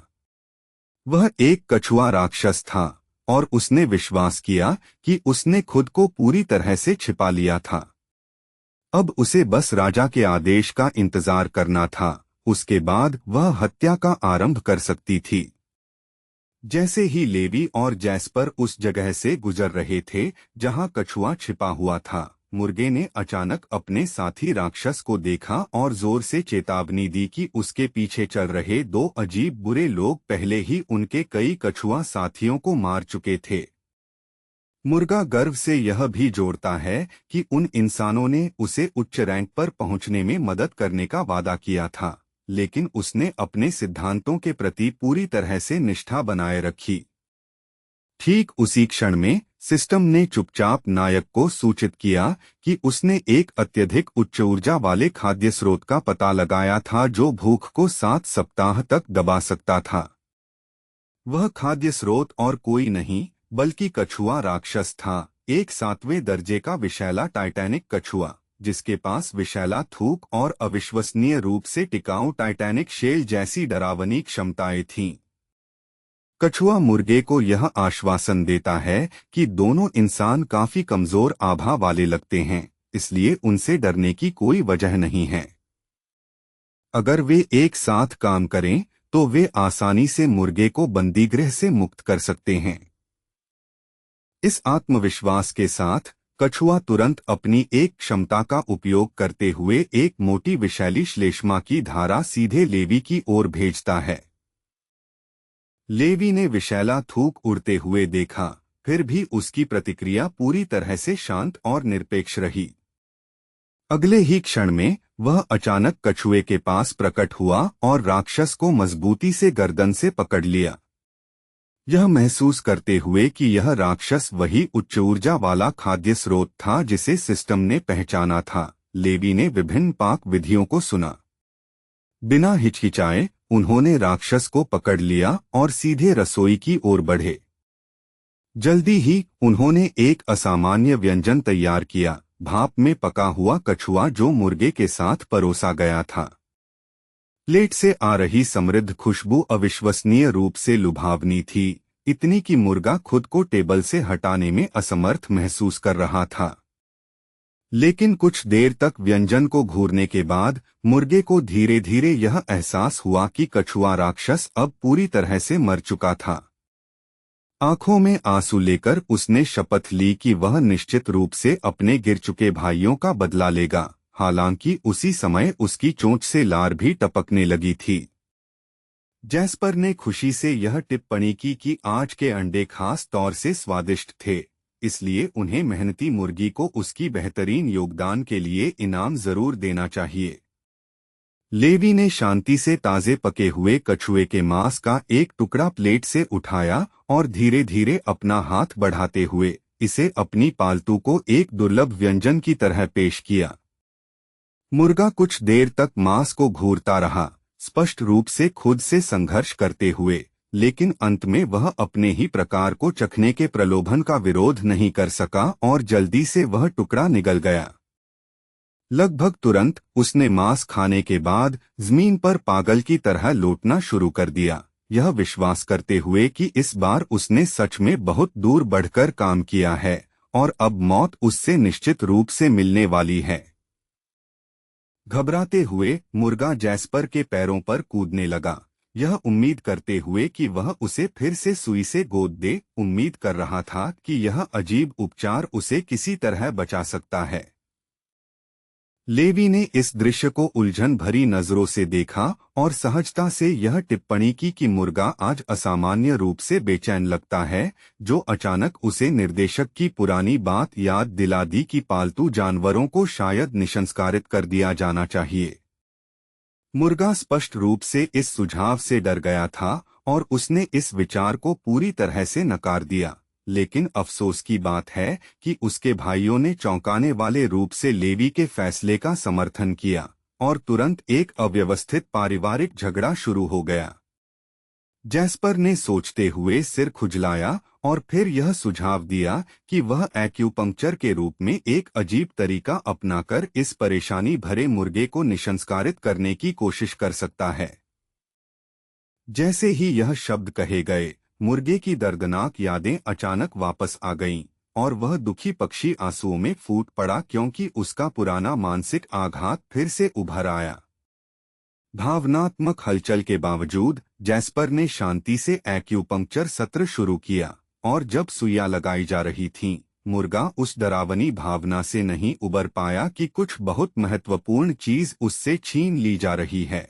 वह एक कछुआ राक्षस था और उसने विश्वास किया कि उसने खुद को पूरी तरह से छिपा लिया था। अब उसे बस राजा के आदेश का इंतजार करना था, उसके बाद वह हत्या का आरंभ कर सकती थी। जैसे ही लेवी और जैस्पर उस जगह से गुजर रहे थे जहां कछुआ छिपा हुआ था, मुर्गे ने अचानक अपने साथी राक्षस को देखा और जोर से चेतावनी दी कि उसके पीछे चल रहे दो अजीब बुरे लोग पहले ही उनके कई कछुआ साथियों को मार चुके थे। मुर्गा गर्व से यह भी जोड़ता है कि उन इंसानों ने उसे उच्च रैंक पर पहुंचने में मदद करने का वादा किया था, लेकिन उसने अपने सिद्धांतों के प्रति पूरी तरह से निष्ठा बनाए रखी। ठीक उसी क्षण में सिस्टम ने चुपचाप नायक को सूचित किया कि उसने एक अत्यधिक उच्च ऊर्जा वाले खाद्य स्रोत का पता लगाया था जो भूख को 7 सप्ताह तक दबा सकता था। वह खाद्य स्रोत और कोई नहीं बल्कि कछुआ राक्षस था, एक 7वें दर्जे का विषैला टाइटैनिक कछुआ, जिसके पास विषैला थूक और अविश्वसनीय रूप से टिकाऊ टाइटैनिक शेल जैसी डरावनी क्षमताएं थीं। कछुआ मुर्गे को यह आश्वासन देता है कि दोनों इंसान काफी कमजोर आभा वाले लगते हैं, इसलिए उनसे डरने की कोई वजह नहीं है। अगर वे एक साथ काम करें तो वे आसानी से मुर्गे को बंदीगृह से मुक्त कर सकते हैं। इस आत्मविश्वास के साथ कछुआ तुरंत अपनी एक क्षमता का उपयोग करते हुए एक मोटी विषैली श्लेष्मा की धारा सीधे लेवी की ओर भेजता है। लेवी ने विषैला थूक उड़ते हुए देखा, फिर भी उसकी प्रतिक्रिया पूरी तरह से शांत और निरपेक्ष रही। अगले ही क्षण में वह अचानक कछुए के पास प्रकट हुआ और राक्षस को मजबूती से गर्दन से पकड़ लिया। यह महसूस करते हुए कि यह राक्षस वही उच्च ऊर्जा वाला खाद्य स्रोत था जिसे सिस्टम ने पहचाना था, लेवी ने विभिन्न पाक विधियों को सुना। बिना हिचकिचाए उन्होंने राक्षस को पकड़ लिया और सीधे रसोई की ओर बढ़े। जल्दी ही उन्होंने एक असामान्य व्यंजन तैयार किया, भाप में पका हुआ कछुआ जो मुर्गे के साथ परोसा गया था। प्लेट से आ रही समृद्ध खुशबू अविश्वसनीय रूप से लुभावनी थी, इतनी कि मुर्गा खुद को टेबल से हटाने में असमर्थ महसूस कर रहा था। लेकिन कुछ देर तक व्यंजन को घूरने के बाद मुर्गे को धीरे धीरे यह एहसास हुआ कि कछुआ राक्षस अब पूरी तरह से मर चुका था। आंखों में आंसू लेकर उसने शपथ ली कि वह निश्चित रूप से अपने गिर चुके भाइयों का बदला लेगा। हालांकि उसी समय उसकी चोंच से लार भी टपकने लगी थी। जैस्पर ने खुशी से यह टिप्पणी की कि आज के अंडे खास तौर से स्वादिष्ट थे, इसलिए उन्हें मेहनती मुर्गी को उसकी बेहतरीन योगदान के लिए इनाम जरूर देना चाहिए। लेवी ने शांति से ताजे पके हुए कछुए के मांस का एक टुकड़ा प्लेट से उठाया और धीरे धीरे अपना हाथ बढ़ाते हुए इसे अपनी पालतू को एक दुर्लभ व्यंजन की तरह पेश किया। मुर्गा कुछ देर तक मांस को घूरता रहा, स्पष्ट रूप से खुद से संघर्ष करते हुए, लेकिन अंत में वह अपने ही प्रकार को चखने के प्रलोभन का विरोध नहीं कर सका और जल्दी से वह टुकड़ा निगल गया। लगभग तुरंत उसने मांस खाने के बाद जमीन पर पागल की तरह लौटना शुरू कर दिया, यह विश्वास करते हुए कि इस बार उसने सच में बहुत दूर बढ़कर काम किया है और अब मौत उससे निश्चित रूप से मिलने वाली है। घबराते हुए मुर्गा जैस्पर के पैरों पर कूदने लगा, यह उम्मीद करते हुए कि वह उसे फिर से सुई से गोद दे। उम्मीद कर रहा था कि यह अजीब उपचार उसे किसी तरह बचा सकता है। लेवी ने इस दृश्य को उलझन भरी नजरों से देखा और सहजता से यह टिप्पणी की कि मुर्गा आज असामान्य रूप से बेचैन लगता है, जो अचानक उसे निर्देशक की पुरानी बात याद दिला दी कि पालतू जानवरों को शायद निसंस्कारित कर दिया जाना चाहिए। मुर्गा स्पष्ट रूप से इस सुझाव से डर गया था और उसने इस विचार को पूरी तरह से नकार दिया। लेकिन अफसोस की बात है कि उसके भाइयों ने चौंकाने वाले रूप से लेवी के फैसले का समर्थन किया और तुरंत एक अव्यवस्थित पारिवारिक झगड़ा शुरू हो गया। जैस्पर ने सोचते हुए सिर खुजलाया और फिर यह सुझाव दिया कि वह एक्यूपंक्चर के रूप में एक अजीब तरीका अपनाकर इस परेशानी भरे मुर्गे को निसंस्कारित करने की कोशिश कर सकता है। जैसे ही यह शब्द कहे गए, मुर्गे की दर्दनाक यादें अचानक वापस आ गईं और वह दुखी पक्षी आंसुओं में फूट पड़ा क्योंकि उसका पुराना मानसिक आघात फिर से उभर आया। भावनात्मक हलचल के बावजूद जैस्पर ने शांति से एक्यूपंक्चर सत्र शुरू किया और जब सुइयां लगाई जा रही थीं, मुर्गा उस डरावनी भावना से नहीं उबर पाया कि कुछ बहुत महत्वपूर्ण चीज उससे छीन ली जा रही है।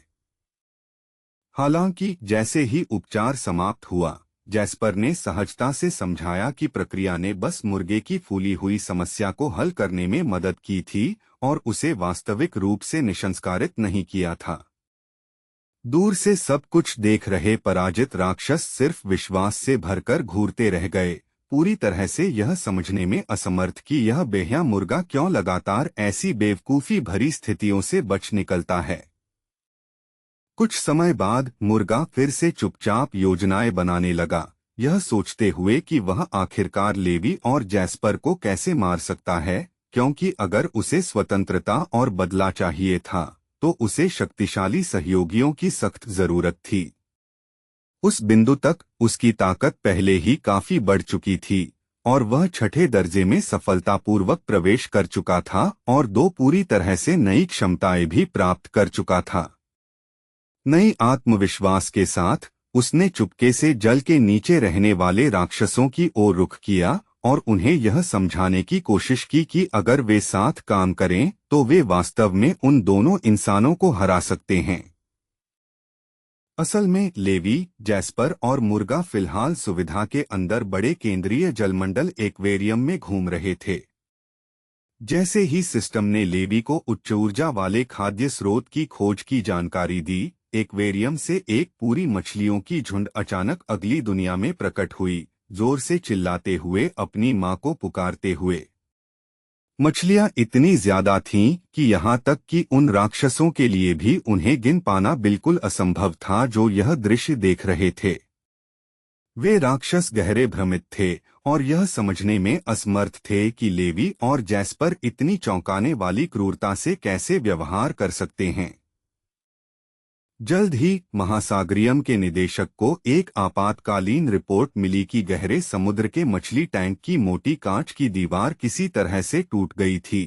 हालांकि जैसे ही उपचार समाप्त हुआ, जैस्पर ने सहजता से समझाया कि प्रक्रिया ने बस मुर्गे की फूली हुई समस्या को हल करने में मदद की थी और उसे वास्तविक रूप से निसंस्कारित नहीं किया था। दूर से सब कुछ देख रहे पराजित राक्षस सिर्फ विश्वास से भरकर घूरते रह गए, पूरी तरह से यह समझने में असमर्थ कि यह बेहिया मुर्गा क्यों लगातार ऐसी बेवकूफी भरी स्थितियों से बच निकलता है। कुछ समय बाद मुर्गा फिर से चुपचाप योजनाएं बनाने लगा, यह सोचते हुए कि वह आखिरकार लेवी और जैस्पर को कैसे मार सकता है, क्योंकि अगर उसे स्वतंत्रता और बदला चाहिए था तो उसे शक्तिशाली सहयोगियों की सख्त जरूरत थी। उस बिंदु तक उसकी ताकत पहले ही काफी बढ़ चुकी थी और वह छठे दर्जे में सफलतापूर्वक प्रवेश कर चुका था और दो पूरी तरह से नई क्षमताएं भी प्राप्त कर चुका था। नई आत्मविश्वास के साथ उसने चुपके से जल के नीचे रहने वाले राक्षसों की ओर रुख किया और उन्हें यह समझाने की कोशिश की कि अगर वे साथ काम करें तो वे वास्तव में उन दोनों इंसानों को हरा सकते हैं। असल में लेवी, जैस्पर और मुर्गा फिलहाल सुविधा के अंदर बड़े केंद्रीय जलमंडल एक्वेरियम में घूम रहे थे। जैसे ही सिस्टम ने लेवी को उच्च ऊर्जा वाले खाद्य स्रोत की खोज की जानकारी दी, एक्वेरियम से एक पूरी मछलियों की झुंड अचानक अगली दुनिया में प्रकट हुई, जोर से चिल्लाते हुए अपनी मां को पुकारते हुए। मछलियां इतनी ज्यादा थीं कि यहाँ तक कि उन राक्षसों के लिए भी उन्हें गिन पाना बिल्कुल असंभव था जो यह दृश्य देख रहे थे। वे राक्षस गहरे भ्रमित थे और यह समझने में असमर्थ थे कि लेवी और जैस्पर इतनी चौंकाने वाली क्रूरता से कैसे व्यवहार कर सकते हैं। जल्द ही महासागरियम के निदेशक को एक आपातकालीन रिपोर्ट मिली कि गहरे समुद्र के मछली टैंक की मोटी कांच की दीवार किसी तरह से टूट गई थी।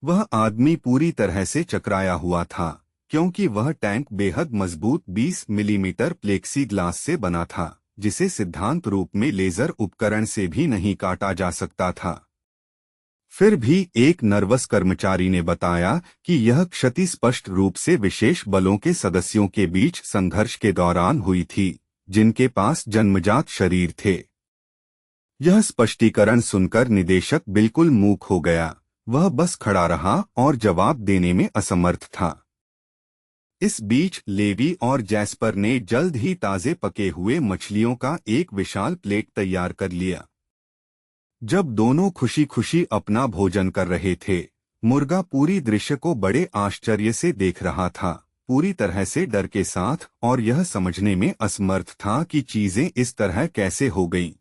वह आदमी पूरी तरह से चकराया हुआ था क्योंकि वह टैंक बेहद मजबूत 20 मिलीमीटर प्लेक्सी ग्लास से बना था, जिसे सिद्धांत रूप में लेजर उपकरण से भी नहीं काटा जा सकता था। फिर भी एक नर्वस कर्मचारी ने बताया कि यह क्षति स्पष्ट रूप से विशेष बलों के सदस्यों के बीच संघर्ष के दौरान हुई थी, जिनके पास जन्मजात शरीर थे। यह स्पष्टीकरण सुनकर निदेशक बिल्कुल मूक हो गया, वह बस खड़ा रहा और जवाब देने में असमर्थ था। इस बीच लेवी और जैस्पर ने जल्द ही ताजे पके हुए मछलियों का एक विशाल प्लेट तैयार कर लिया। जब दोनों खुशी खुशी अपना भोजन कर रहे थे, मुर्गा पूरी दृश्य को बड़े आश्चर्य से देख रहा था, पूरी तरह से डर के साथ, और यह समझने में असमर्थ था कि चीजें इस तरह कैसे हो गईं।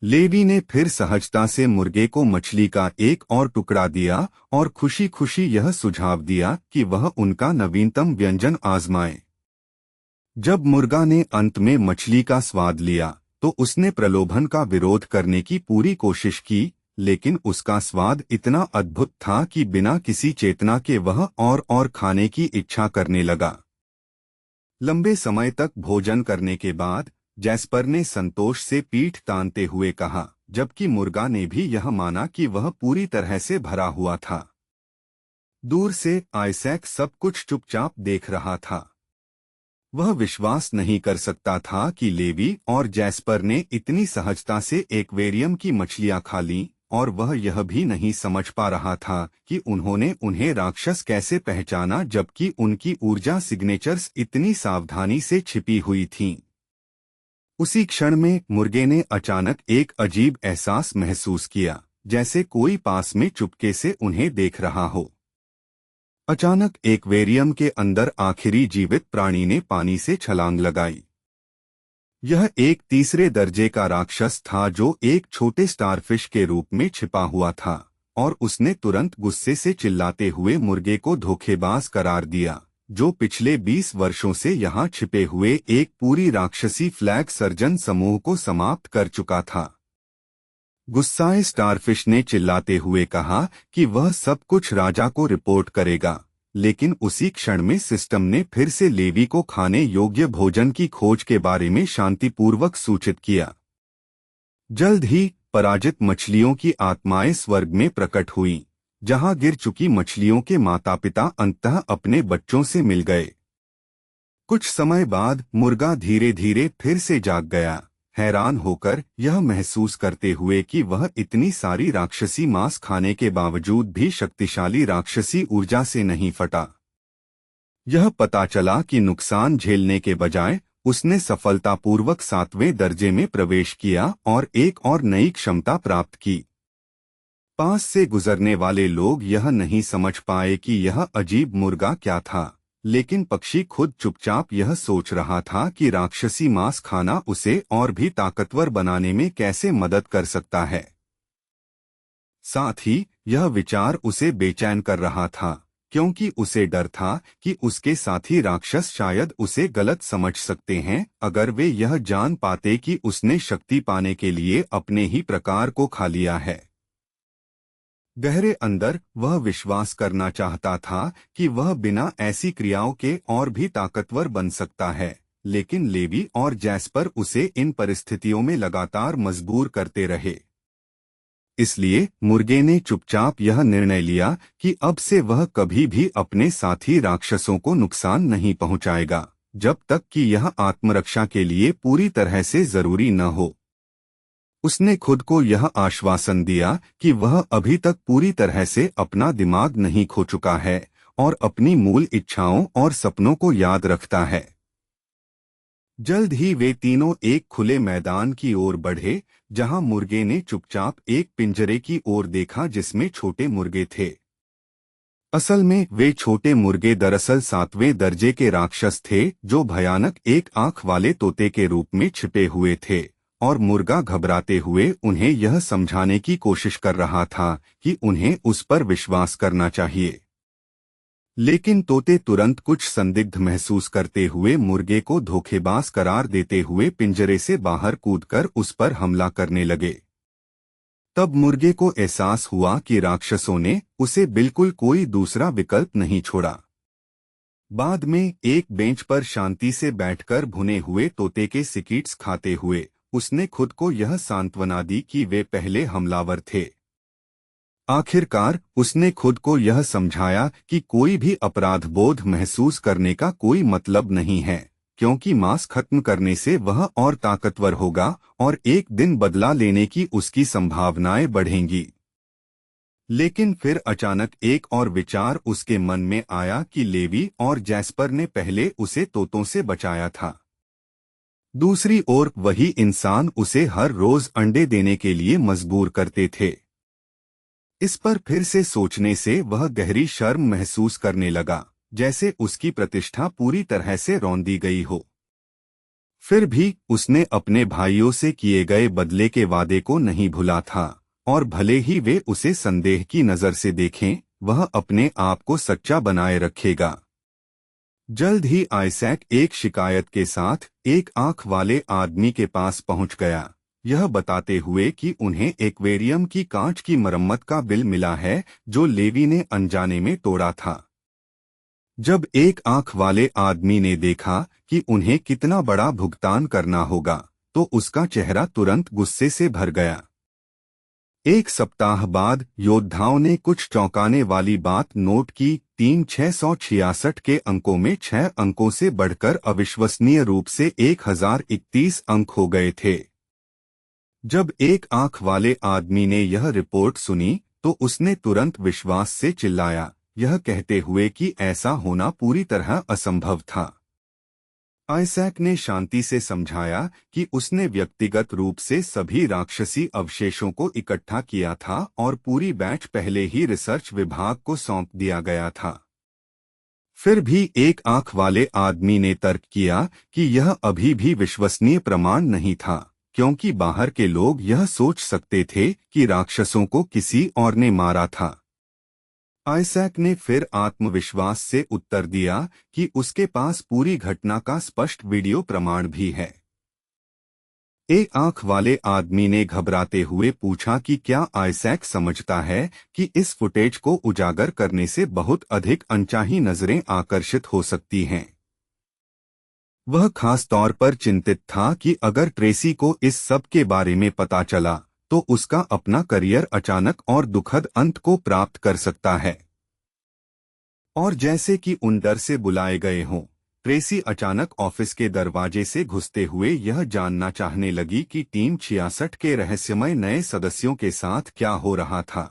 लेवी ने फिर सहजता से मुर्गे को मछली का एक और टुकड़ा दिया और खुशी खुशी यह सुझाव दिया कि वह उनका नवीनतम व्यंजन आजमाए। जब मुर्गा ने अंत में मछली का स्वाद लिया तो उसने प्रलोभन का विरोध करने की पूरी कोशिश की, लेकिन उसका स्वाद इतना अद्भुत था कि बिना किसी चेतना के वह और खाने की इच्छा करने लगा। लंबे समय तक भोजन करने के बाद जैस्पर ने संतोष से पीठ तानते हुए कहा, जबकि मुर्गा ने भी यह माना कि वह पूरी तरह से भरा हुआ था। दूर से आइजैक सब कुछ चुपचाप देख रहा था। वह विश्वास नहीं कर सकता था कि लेवी और जैस्पर ने इतनी सहजता से एक्वेरियम की मछलियां खा लीं, और वह यह भी नहीं समझ पा रहा था कि उन्होंने उन्हें राक्षस कैसे पहचाना जबकि उनकी ऊर्जा सिग्नेचर्स इतनी सावधानी से छिपी हुई थीं। उसी क्षण में मुर्गे ने अचानक एक अजीब एहसास महसूस किया, जैसे कोई पास में चुपके से उन्हें देख रहा हो। अचानक एक्वेरियम के अंदर आखिरी जीवित प्राणी ने पानी से छलांग लगाई। यह एक तीसरे दर्जे का राक्षस था जो एक छोटे स्टारफिश के रूप में छिपा हुआ था, और उसने तुरंत गुस्से से चिल्लाते हुए मुर्गे को धोखेबाज करार दिया, जो पिछले 20 वर्षों से यहाँ छिपे हुए एक पूरी राक्षसी फ्लैग सर्जन समूह को समाप्त कर चुका था। गुस्साए स्टारफिश ने चिल्लाते हुए कहा कि वह सब कुछ राजा को रिपोर्ट करेगा, लेकिन उसी क्षण में सिस्टम ने फिर से लेवी को खाने योग्य भोजन की खोज के बारे में शांतिपूर्वक सूचित किया। जल्द ही पराजित मछलियों की आत्माएं स्वर्ग में प्रकट हुईं, जहां गिर चुकी मछलियों के माता पिता अंततः अपने बच्चों से मिल गए। कुछ समय बाद मुर्गा धीरे धीरे फिर से जाग गया, हैरान होकर यह महसूस करते हुए कि वह इतनी सारी राक्षसी मांस खाने के बावजूद भी शक्तिशाली राक्षसी ऊर्जा से नहीं फटा। यह पता चला कि नुकसान झेलने के बजाय उसने सफलतापूर्वक 7वें दर्जे में प्रवेश किया और एक और नई क्षमता प्राप्त की। पास से गुजरने वाले लोग यह नहीं समझ पाए कि यह अजीब मुर्गा क्या था, लेकिन पक्षी खुद चुपचाप यह सोच रहा था कि राक्षसी मांस खाना उसे और भी ताकतवर बनाने में कैसे मदद कर सकता है। साथ ही यह विचार उसे बेचैन कर रहा था, क्योंकि उसे डर था कि उसके साथी राक्षस शायद उसे गलत समझ सकते हैं अगर वे यह जान पाते कि उसने शक्ति पाने के लिए अपने ही प्रकार को खा लिया है। गहरे अंदर वह विश्वास करना चाहता था कि वह बिना ऐसी क्रियाओं के और भी ताकतवर बन सकता है, लेकिन लेवी और जैस्पर उसे इन परिस्थितियों में लगातार मजबूर करते रहे। इसलिए मुर्गे ने चुपचाप यह निर्णय लिया कि अब से वह कभी भी अपने साथी राक्षसों को नुकसान नहीं पहुंचाएगा, जब तक कि यह आत्मरक्षा के लिए पूरी तरह से जरूरी न हो। उसने खुद को यह आश्वासन दिया कि वह अभी तक पूरी तरह से अपना दिमाग नहीं खो चुका है और अपनी मूल इच्छाओं और सपनों को याद रखता है। जल्द ही वे तीनों एक खुले मैदान की ओर बढ़े, जहां मुर्गे ने चुपचाप एक पिंजरे की ओर देखा जिसमें छोटे मुर्गे थे। असल में वे छोटे मुर्गे दरअसल 7वें दर्जे के राक्षस थे जो भयानक एक आंख वाले तोते के रूप में छिपे हुए थे, और मुर्गा घबराते हुए उन्हें यह समझाने की कोशिश कर रहा था कि उन्हें उस पर विश्वास करना चाहिए। लेकिन तोते तुरंत कुछ संदिग्ध महसूस करते हुए मुर्गे को धोखेबाज करार देते हुए पिंजरे से बाहर कूदकर उस पर हमला करने लगे। तब मुर्गे को एहसास हुआ कि राक्षसों ने उसे बिल्कुल कोई दूसरा विकल्प नहीं छोड़ा। बाद में एक बेंच पर शांति से बैठकर भुने हुए तोते के सिकीट्स खाते हुए उसने खुद को यह सांत्वना दी कि वे पहले हमलावर थे। आखिरकार उसने खुद को यह समझाया कि कोई भी अपराध बोध महसूस करने का कोई मतलब नहीं है, क्योंकि मांस खत्म करने से वह और ताकतवर होगा और एक दिन बदला लेने की उसकी संभावनाएं बढ़ेंगी। लेकिन फिर अचानक एक और विचार उसके मन में आया कि लेवी और जैस्पर ने पहले उसे तोतों से बचाया था। दूसरी ओर वही इंसान उसे हर रोज अंडे देने के लिए मजबूर करते थे। इस पर फिर से सोचने से वह गहरी शर्म महसूस करने लगा, जैसे उसकी प्रतिष्ठा पूरी तरह से रौंदी गई हो। फिर भी उसने अपने भाइयों से किए गए बदले के वादे को नहीं भुला था, और भले ही वे उसे संदेह की नजर से देखें, वह अपने आप को सच्चा बनाए रखेगा। जल्द ही आइजैक एक शिकायत के साथ एक आंख वाले आदमी के पास पहुंच गया, यह बताते हुए कि उन्हें एक्वेरियम की कांच की मरम्मत का बिल मिला है जो लेवी ने अनजाने में तोड़ा था। जब एक आंख वाले आदमी ने देखा कि उन्हें कितना बड़ा भुगतान करना होगा, तो उसका चेहरा तुरंत गुस्से से भर गया। एक सप्ताह बाद योद्धाओं ने कुछ चौंकाने वाली बात नोट की। टीम 666 के अंकों में 6 अंकों से बढ़कर अविश्वसनीय रूप से 1031 अंक हो गए थे। जब एक आंख वाले आदमी ने यह रिपोर्ट सुनी तो उसने तुरंत विश्वास से चिल्लाया, यह कहते हुए कि ऐसा होना पूरी तरह असंभव था। आइजैक ने शांति से समझाया कि उसने व्यक्तिगत रूप से सभी राक्षसी अवशेषों को इकट्ठा किया था और पूरी बैच पहले ही रिसर्च विभाग को सौंप दिया गया था। फिर भी एक आंख वाले आदमी ने तर्क किया कि यह अभी भी विश्वसनीय प्रमाण नहीं था, क्योंकि बाहर के लोग यह सोच सकते थे कि राक्षसों को किसी और ने मारा था। आइजैक ने फिर आत्मविश्वास से उत्तर दिया कि उसके पास पूरी घटना का स्पष्ट वीडियो प्रमाण भी है। एक आंख वाले आदमी ने घबराते हुए पूछा कि क्या आइजैक समझता है कि इस फुटेज को उजागर करने से बहुत अधिक अनचाही नजरें आकर्षित हो सकती हैं। वह खास तौर पर चिंतित था कि अगर ट्रेसी को इस सब के बारे में पता चला तो उसका अपना करियर अचानक और दुखद अंत को प्राप्त कर सकता है। और जैसे कि उन डर से बुलाए गए हों, ट्रेसी अचानक ऑफिस के दरवाजे से घुसते हुए यह जानना चाहने लगी कि टीम 66 के रहस्यमय नए सदस्यों के साथ क्या हो रहा था।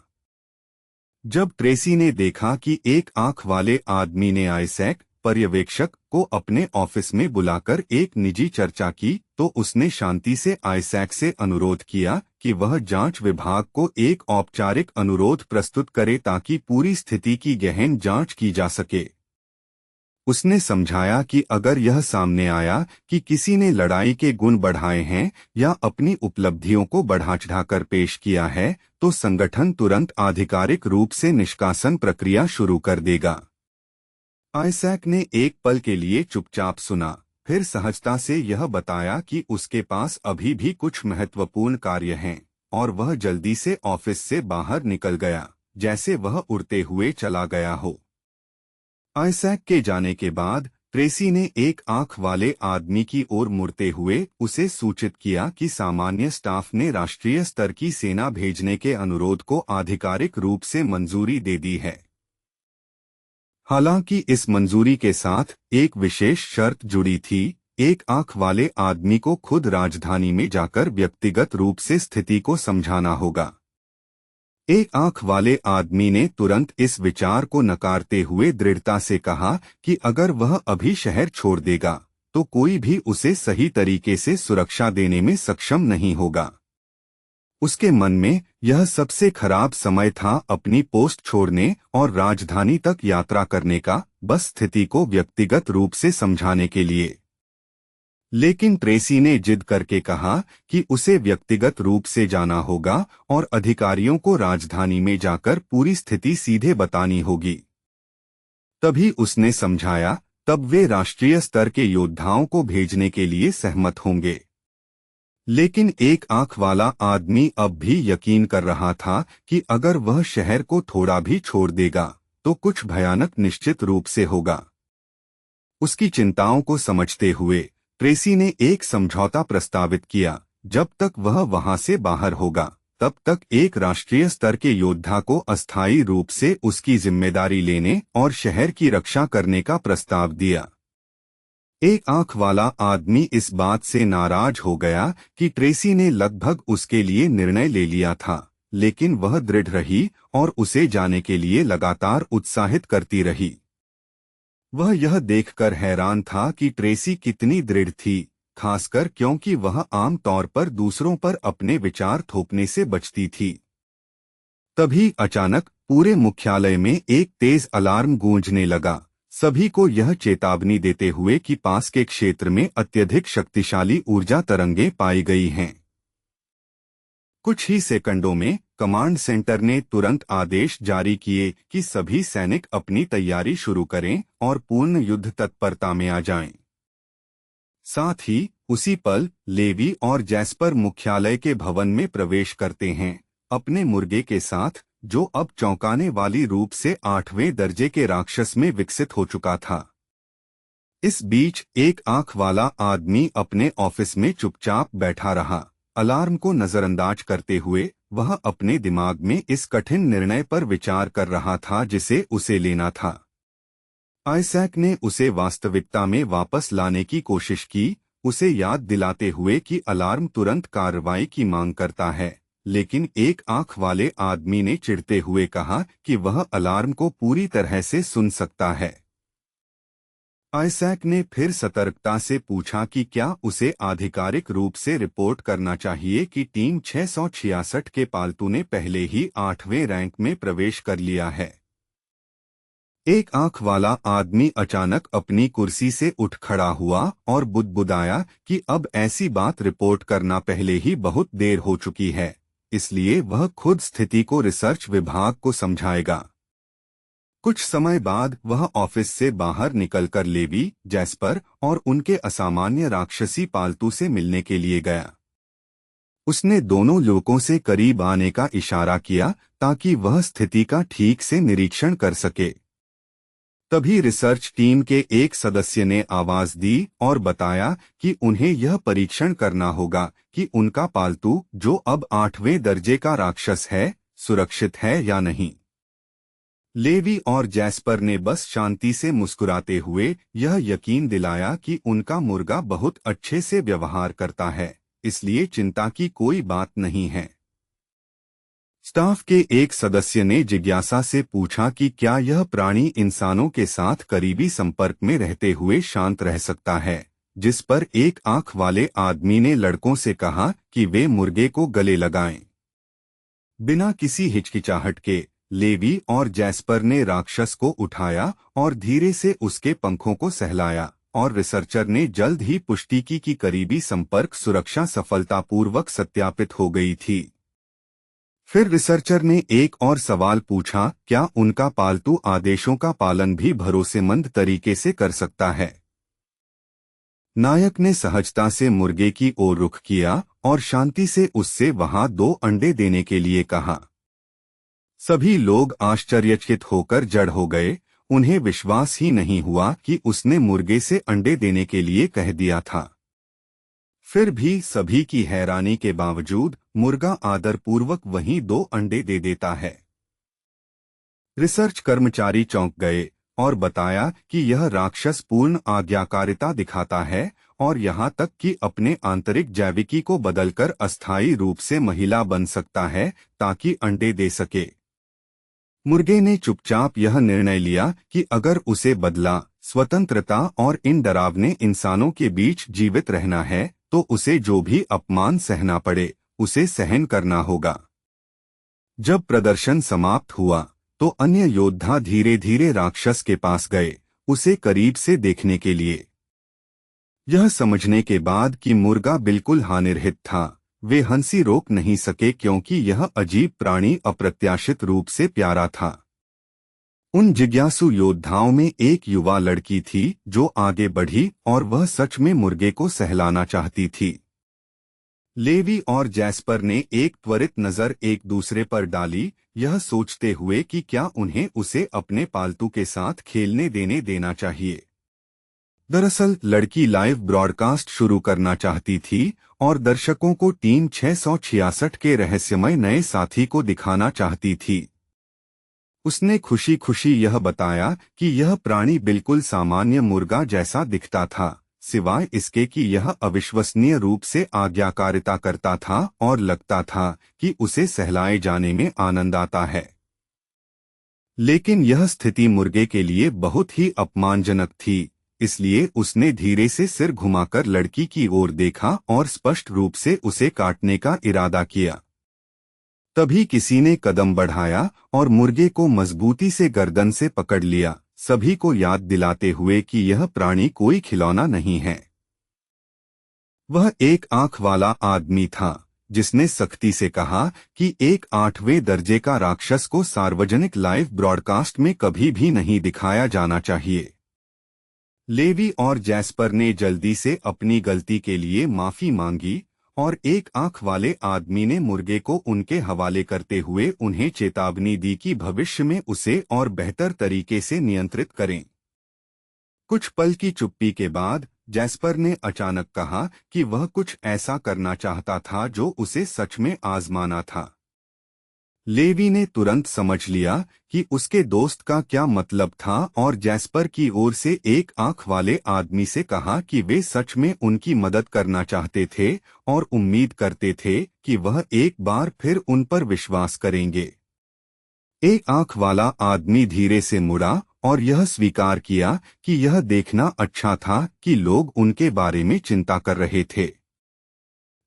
जब ट्रेसी ने देखा कि एक आंख वाले आदमी ने आइजैक पर्यवेक्षक को अपने ऑफिस में बुलाकर एक निजी चर्चा की, तो उसने शांति से आइजैक से अनुरोध किया कि वह जांच विभाग को एक औपचारिक अनुरोध प्रस्तुत करे ताकि पूरी स्थिति की गहन जांच की जा सके। उसने समझाया कि अगर यह सामने आया कि किसी ने लड़ाई के गुण बढ़ाए हैं या अपनी उपलब्धियों को बढ़ा चढ़ाकर पेश किया है, तो संगठन तुरंत आधिकारिक रूप से निष्कासन प्रक्रिया शुरू कर देगा। आइजैक ने एक पल के लिए चुपचाप सुना, फिर सहजता से यह बताया कि उसके पास अभी भी कुछ महत्वपूर्ण कार्य हैं, और वह जल्दी से ऑफिस से बाहर निकल गया, जैसे वह उड़ते हुए चला गया हो। आइजैक के जाने के बाद ट्रेसी ने एक आंख वाले आदमी की ओर मुड़ते हुए उसे सूचित किया कि सामान्य स्टाफ ने राष्ट्रीय स्तर की सेना भेजने के अनुरोध को आधिकारिक रूप से मंजूरी दे दी है। हालांकि इस मंजूरी के साथ एक विशेष शर्त जुड़ी थी, एक आंख वाले आदमी को खुद राजधानी में जाकर व्यक्तिगत रूप से स्थिति को समझाना होगा। एक आंख वाले आदमी ने तुरंत इस विचार को नकारते हुए दृढ़ता से कहा कि अगर वह अभी शहर छोड़ देगा तो कोई भी उसे सही तरीके से सुरक्षा देने में सक्षम नहीं होगा। उसके मन में यह सबसे खराब समय था अपनी पोस्ट छोड़ने और राजधानी तक यात्रा करने का, बस स्थिति को व्यक्तिगत रूप से समझाने के लिए। लेकिन ट्रेसी ने जिद करके कहा कि उसे व्यक्तिगत रूप से जाना होगा और अधिकारियों को राजधानी में जाकर पूरी स्थिति सीधे बतानी होगी। तभी उसने समझाया, तब वे राष्ट्रीय स्तर के योद्धाओं को भेजने के लिए सहमत होंगे। लेकिन एक आंख वाला आदमी अब भी यकीन कर रहा था कि अगर वह शहर को थोड़ा भी छोड़ देगा तो कुछ भयानक निश्चित रूप से होगा। उसकी चिंताओं को समझते हुए ट्रेसी ने एक समझौता प्रस्तावित किया, जब तक वह वहां से बाहर होगा तब तक एक राष्ट्रीय स्तर के योद्धा को अस्थायी रूप से उसकी जिम्मेदारी लेने और शहर की रक्षा करने का प्रस्ताव दिया। एक आंख वाला आदमी इस बात से नाराज हो गया कि ट्रेसी ने लगभग उसके लिए निर्णय ले लिया था, लेकिन वह दृढ़ रही और उसे जाने के लिए लगातार उत्साहित करती रही। वह यह देखकर हैरान था कि ट्रेसी कितनी दृढ़ थी, खासकर क्योंकि वह आम तौर पर दूसरों पर अपने विचार थोपने से बचती थी। तभी अचानक पूरे मुख्यालय में एक तेज अलार्म गूंजने लगा, सभी को यह चेतावनी देते हुए कि पास के क्षेत्र में अत्यधिक शक्तिशाली ऊर्जा तरंगें पाई गई हैं। कुछ ही सेकंडों में कमांड सेंटर ने तुरंत आदेश जारी किए कि सभी सैनिक अपनी तैयारी शुरू करें और पूर्ण युद्ध तत्परता में आ जाएं। साथ ही उसी पल लेवी और जैस्पर मुख्यालय के भवन में प्रवेश करते हैं, अपने मुर्गे के साथ, जो अब चौंकाने वाली रूप से 8वें दर्जे के राक्षस में विकसित हो चुका था। इस बीच एक आंख वाला आदमी अपने ऑफिस में चुपचाप बैठा रहा, अलार्म को नजरअंदाज करते हुए वह अपने दिमाग में इस कठिन निर्णय पर विचार कर रहा था जिसे उसे लेना था। आइजैक ने उसे वास्तविकता में वापस लाने की कोशिश की, उसे याद दिलाते हुए कि अलार्म तुरंत कार्रवाई की मांग करता है, लेकिन एक आंख वाले आदमी ने चिढ़ते हुए कहा कि वह अलार्म को पूरी तरह से सुन सकता है। आइजैक ने फिर सतर्कता से पूछा कि क्या उसे आधिकारिक रूप से रिपोर्ट करना चाहिए कि टीम 666 के पालतू ने पहले ही 8वें रैंक में प्रवेश कर लिया है। एक आंख वाला आदमी अचानक अपनी कुर्सी से उठ खड़ा हुआ और बुदबुदाया कि अब ऐसी बात रिपोर्ट करना पहले ही बहुत देर हो चुकी है, इसलिए वह खुद स्थिति को रिसर्च विभाग को समझाएगा। कुछ समय बाद वह ऑफिस से बाहर निकलकर लेवी, जैस्पर और उनके असामान्य राक्षसी पालतू से मिलने के लिए गया। उसने दोनों लोगों से करीब आने का इशारा किया ताकि वह स्थिति का ठीक से निरीक्षण कर सके। तभी रिसर्च टीम के एक सदस्य ने आवाज दी और बताया कि उन्हें यह परीक्षण करना होगा कि उनका पालतू, जो अब 8वें दर्जे का राक्षस है, सुरक्षित है या नहीं। लेवी और जैस्पर ने बस शांति से मुस्कुराते हुए यह यकीन दिलाया कि उनका मुर्गा बहुत अच्छे से व्यवहार करता है, इसलिए चिंता की कोई बात नहीं है। स्टाफ के एक सदस्य ने जिज्ञासा से पूछा कि क्या यह प्राणी इंसानों के साथ करीबी संपर्क में रहते हुए शांत रह सकता है, जिस पर एक आंख वाले आदमी ने लड़कों से कहा कि वे मुर्गे को गले लगाएं। बिना किसी हिचकिचाहट के लेवी और जैस्पर ने राक्षस को उठाया और धीरे से उसके पंखों को सहलाया, और रिसर्चर ने जल्द ही पुष्टि की कि करीबी संपर्क सुरक्षा सफलतापूर्वक सत्यापित हो गई थी। फिर रिसर्चर ने एक और सवाल पूछा, क्या उनका पालतू आदेशों का पालन भी भरोसेमंद तरीके से कर सकता है। नायक ने सहजता से मुर्गे की ओर रुख किया और शांति से उससे वहां 2 अंडे देने के लिए कहा। सभी लोग आश्चर्यचकित होकर जड़ हो गए, उन्हें विश्वास ही नहीं हुआ कि उसने मुर्गे से अंडे देने के लिए कह दिया था। फिर भी सभी की हैरानी के बावजूद मुर्गा आदरपूर्वक वहीं 2 अंडे दे देता है। रिसर्च कर्मचारी चौंक गए और बताया कि यह राक्षस पूर्ण आज्ञाकारिता दिखाता है और यहाँ तक कि अपने आंतरिक जैविकी को बदलकर अस्थायी रूप से महिला बन सकता है ताकि अंडे दे सके। मुर्गे ने चुपचाप यह निर्णय लिया कि अगर उसे बदला, स्वतंत्रता और इन डरावने इंसानों के बीच जीवित रहना है तो उसे जो भी अपमान सहना पड़े उसे सहन करना होगा। जब प्रदर्शन समाप्त हुआ तो अन्य योद्धा धीरे धीरे राक्षस के पास गए, उसे करीब से देखने के लिए। यह समझने के बाद कि मुर्गा बिल्कुल हानिरहित था, वे हंसी रोक नहीं सके क्योंकि यह अजीब प्राणी अप्रत्याशित रूप से प्यारा था। उन जिज्ञासु योद्धाओं में एक युवा लड़की थी जो आगे बढ़ी और वह सच में मुर्गे को सहलाना चाहती थी। लेवी और जैस्पर ने एक त्वरित नजर एक दूसरे पर डाली, यह सोचते हुए कि क्या उन्हें उसे अपने पालतू के साथ खेलने देना चाहिए। दरअसल लड़की लाइव ब्रॉडकास्ट शुरू करना चाहती थी और दर्शकों को टीम 666 के रहस्यमय नए साथी को दिखाना चाहती थी। उसने खुशी खुशी यह बताया कि यह प्राणी बिल्कुल सामान्य मुर्गा जैसा दिखता था, सिवाय इसके कि यह अविश्वसनीय रूप से आज्ञाकारिता करता था और लगता था कि उसे सहलाए जाने में आनंद आता है। लेकिन यह स्थिति मुर्गे के लिए बहुत ही अपमानजनक थी, इसलिए उसने धीरे से सिर घुमाकर लड़की की ओर देखा और स्पष्ट रूप से उसे काटने का इरादा किया। तभी किसी ने कदम बढ़ाया और मुर्गे को मजबूती से गर्दन से पकड़ लिया, सभी को याद दिलाते हुए कि यह प्राणी कोई खिलौना नहीं है। वह एक आंख वाला आदमी था जिसने सख्ती से कहा कि एक 8वें दर्जे का राक्षस को सार्वजनिक लाइव ब्रॉडकास्ट में कभी भी नहीं दिखाया जाना चाहिए। लेवी और जैस्पर ने जल्दी से अपनी गलती के लिए माफी मांगी और एक आंख वाले आदमी ने मुर्गे को उनके हवाले करते हुए उन्हें चेतावनी दी कि भविष्य में उसे और बेहतर तरीके से नियंत्रित करें। कुछ पल की चुप्पी के बाद जैस्पर ने अचानक कहा कि वह कुछ ऐसा करना चाहता था जो उसे सच में आजमाना था। लेवी ने तुरंत समझ लिया कि उसके दोस्त का क्या मतलब था और जैस्पर की ओर से एक आंख वाले आदमी से कहा कि वे सच में उनकी मदद करना चाहते थे और उम्मीद करते थे कि वह एक बार फिर उन पर विश्वास करेंगे। एक आंख वाला आदमी धीरे से मुड़ा और यह स्वीकार किया कि यह देखना अच्छा था कि लोग उनके बारे में चिंता कर रहे थे।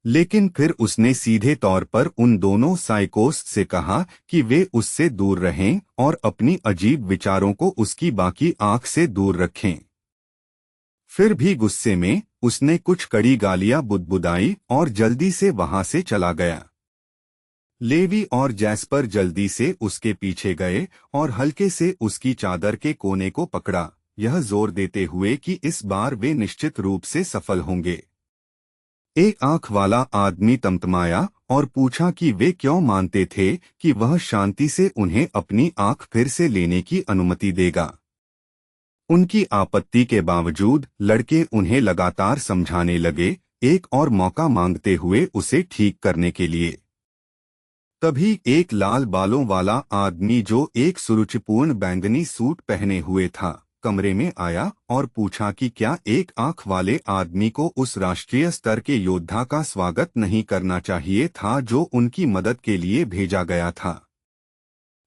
लेकिन फिर उसने सीधे तौर पर उन दोनों साइकोस से कहा कि वे उससे दूर रहें और अपनी अजीब विचारों को उसकी बाकी आंख से दूर रखें। फिर भी गुस्से में उसने कुछ कड़ी गालियां बुदबुदाई और जल्दी से वहां से चला गया। लेवी और जैस्पर जल्दी से उसके पीछे गए और हल्के से उसकी चादर के कोने को पकड़ा, यह जोर देते हुए कि इस बार वे निश्चित रूप से सफल होंगे। एक आंख वाला आदमी तमतमाया और पूछा कि वे क्यों मानते थे कि वह शांति से उन्हें अपनी आंख फिर से लेने की अनुमति देगा। उनकी आपत्ति के बावजूद लड़के उन्हें लगातार समझाने लगे, एक और मौका मांगते हुए उसे ठीक करने के लिए। तभी एक लाल बालों वाला आदमी जो एक सुरुचिपूर्ण बैंगनी सूट पहने हुए था, कमरे में आया और पूछा कि क्या एक आंख वाले आदमी को उस राष्ट्रीय स्तर के योद्धा का स्वागत नहीं करना चाहिए था जो उनकी मदद के लिए भेजा गया था।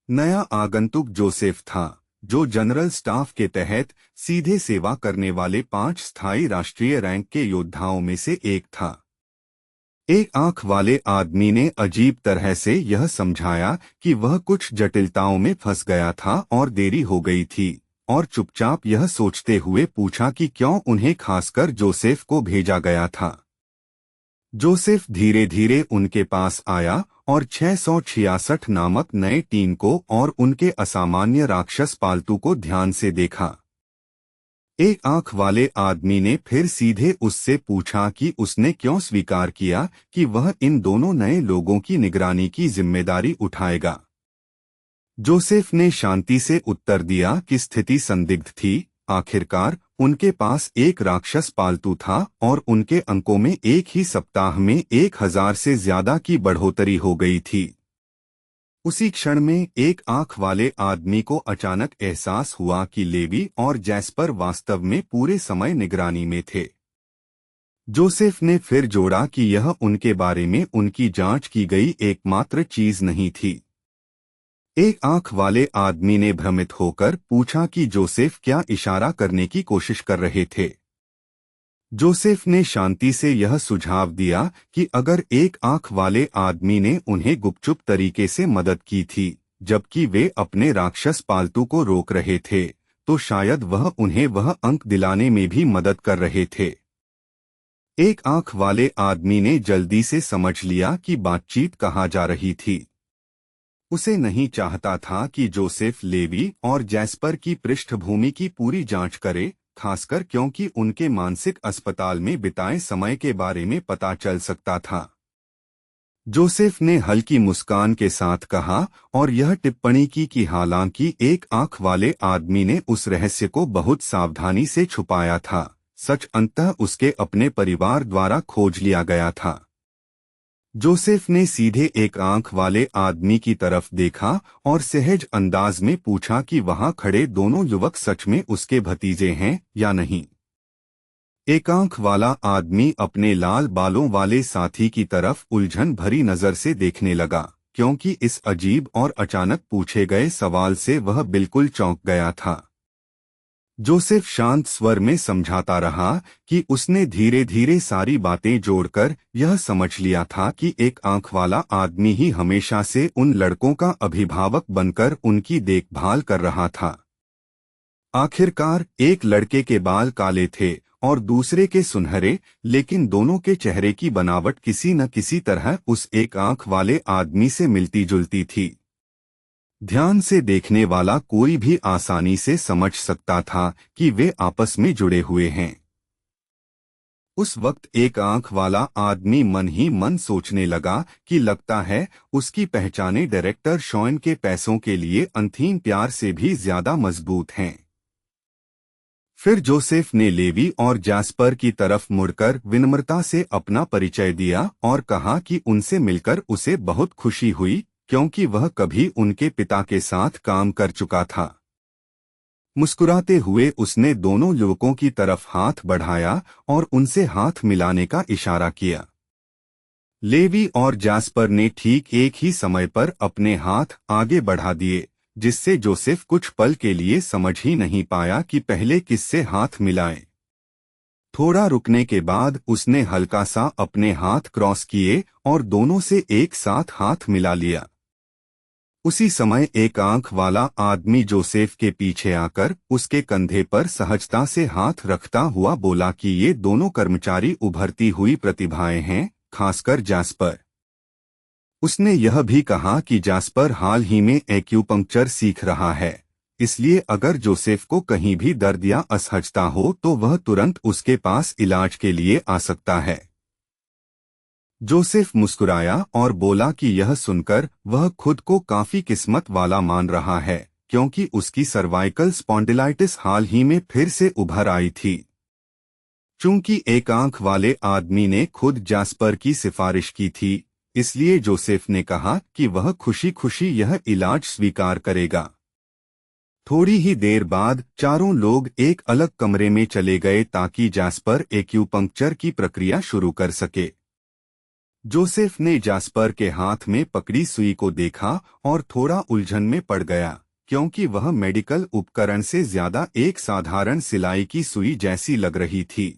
नया आगंतुक जोसेफ था, जो जनरल स्टाफ के तहत सीधे सेवा करने वाले 5 स्थायी राष्ट्रीय रैंक के योद्धाओं में से एक था। एक आंख वाले आदमी ने अजीब तरह से यह समझाया कि वह कुछ जटिलताओं में फंस गया था और देरी हो गई थी, और चुपचाप यह सोचते हुए पूछा कि क्यों उन्हें खासकर जोसेफ को भेजा गया था। जोसेफ धीरे धीरे उनके पास आया और 666 नामक नए टीम को और उनके असामान्य राक्षस पालतू को ध्यान से देखा। एक आंख वाले आदमी ने फिर सीधे उससे पूछा कि उसने क्यों स्वीकार किया कि वह इन दोनों नए लोगों की निगरानी की जिम्मेदारी उठाएगा। जोसेफ ने शांति से उत्तर दिया कि स्थिति संदिग्ध थी। आखिरकार उनके पास एक राक्षस पालतू था और उनके अंकों में एक ही सप्ताह में 1000 से ज्यादा की बढ़ोतरी हो गई थी। उसी क्षण में एक आंख वाले आदमी को अचानक एहसास हुआ कि लेवी और जैस्पर वास्तव में पूरे समय निगरानी में थे। जोसेफ ने फिर जोड़ा कि यह उनके बारे में उनकी जांच की गई एकमात्र चीज नहीं थी। एक आंख वाले आदमी ने भ्रमित होकर पूछा कि जोसेफ क्या इशारा करने की कोशिश कर रहे थे। जोसेफ ने शांति से यह सुझाव दिया कि अगर एक आंख वाले आदमी ने उन्हें गुपचुप तरीके से मदद की थी जबकि वे अपने राक्षस पालतू को रोक रहे थे, तो शायद वह उन्हें वह अंक दिलाने में भी मदद कर रहे थे। एक आंख वाले आदमी ने जल्दी से समझ लिया कि बातचीत कहाँ जा रही थी। उसे नहीं चाहता था कि जोसेफ लेवी और जैस्पर की पृष्ठभूमि की पूरी जांच करे, खासकर क्योंकि उनके मानसिक अस्पताल में बिताए समय के बारे में पता चल सकता था। जोसेफ ने हल्की मुस्कान के साथ कहा और यह टिप्पणी की कि हालांकि एक आंख वाले आदमी ने उस रहस्य को बहुत सावधानी से छुपाया था, सच अंततः उसके अपने परिवार द्वारा खोज लिया गया था। जोसेफ ने सीधे एक आंख वाले आदमी की तरफ देखा और सहज अंदाज में पूछा कि वहां खड़े दोनों युवक सच में उसके भतीजे हैं या नहीं। एक आंख वाला आदमी अपने लाल बालों वाले साथी की तरफ उलझन भरी नजर से देखने लगा, क्योंकि इस अजीब और अचानक पूछे गए सवाल से वह बिल्कुल चौंक गया था। जोसेफ शांत स्वर में समझाता रहा कि उसने धीरे धीरे सारी बातें जोड़कर यह समझ लिया था कि एक आंख वाला आदमी ही हमेशा से उन लड़कों का अभिभावक बनकर उनकी देखभाल कर रहा था। आखिरकार एक लड़के के बाल काले थे और दूसरे के सुनहरे, लेकिन दोनों के चेहरे की बनावट किसी न किसी तरह उस एक आंख वाले आदमी से मिलती जुलती थी। ध्यान से देखने वाला कोई भी आसानी से समझ सकता था कि वे आपस में जुड़े हुए हैं। उस वक्त एक आंख वाला आदमी मन ही मन सोचने लगा कि लगता है उसकी पहचाने डायरेक्टर शॉन के पैसों के लिए अंतहीन प्यार से भी ज्यादा मजबूत हैं। फिर जोसेफ ने लेवी और जास्पर की तरफ मुड़कर विनम्रता से अपना परिचय दिया और कहा कि उनसे मिलकर उसे बहुत खुशी हुई, क्योंकि वह कभी उनके पिता के साथ काम कर चुका था। मुस्कुराते हुए उसने दोनों युवकों की तरफ हाथ बढ़ाया और उनसे हाथ मिलाने का इशारा किया। लेवी और जास्पर ने ठीक एक ही समय पर अपने हाथ आगे बढ़ा दिए, जिससे जोसेफ कुछ पल के लिए समझ ही नहीं पाया कि पहले किससे हाथ मिलाएं। थोड़ा रुकने के बाद उसने हल्का सा अपने हाथ क्रॉस किए और दोनों से एक साथ हाथ मिला लिया। उसी समय एक आंख वाला आदमी जोसेफ के पीछे आकर उसके कंधे पर सहजता से हाथ रखता हुआ बोला कि ये दोनों कर्मचारी उभरती हुई प्रतिभाएं हैं, खासकर जास्पर। उसने यह भी कहा कि जास्पर हाल ही में एक्यूपंक्चर सीख रहा है, इसलिए अगर जोसेफ को कहीं भी दर्द या असहजता हो तो वह तुरंत उसके पास इलाज के लिए आ सकता है। जोसेफ मुस्कुराया और बोला कि यह सुनकर वह खुद को काफी किस्मत वाला मान रहा है, क्योंकि उसकी सर्वाइकल स्पॉन्डिलाइटिस हाल ही में फिर से उभर आई थी। चूंकि एक आंख वाले आदमी ने खुद जास्पर की सिफारिश की थी, इसलिए जोसेफ ने कहा कि वह खुशी खुशी यह इलाज स्वीकार करेगा। थोड़ी ही देर बाद चारों लोग एक अलग कमरे में चले गए ताकि जास्पर एक्यूपंक्चर की प्रक्रिया शुरू कर सके। जोसेफ ने जास्पर के हाथ में पकड़ी सुई को देखा और थोड़ा उलझन में पड़ गया, क्योंकि वह मेडिकल उपकरण से ज्यादा एक साधारण सिलाई की सुई जैसी लग रही थी।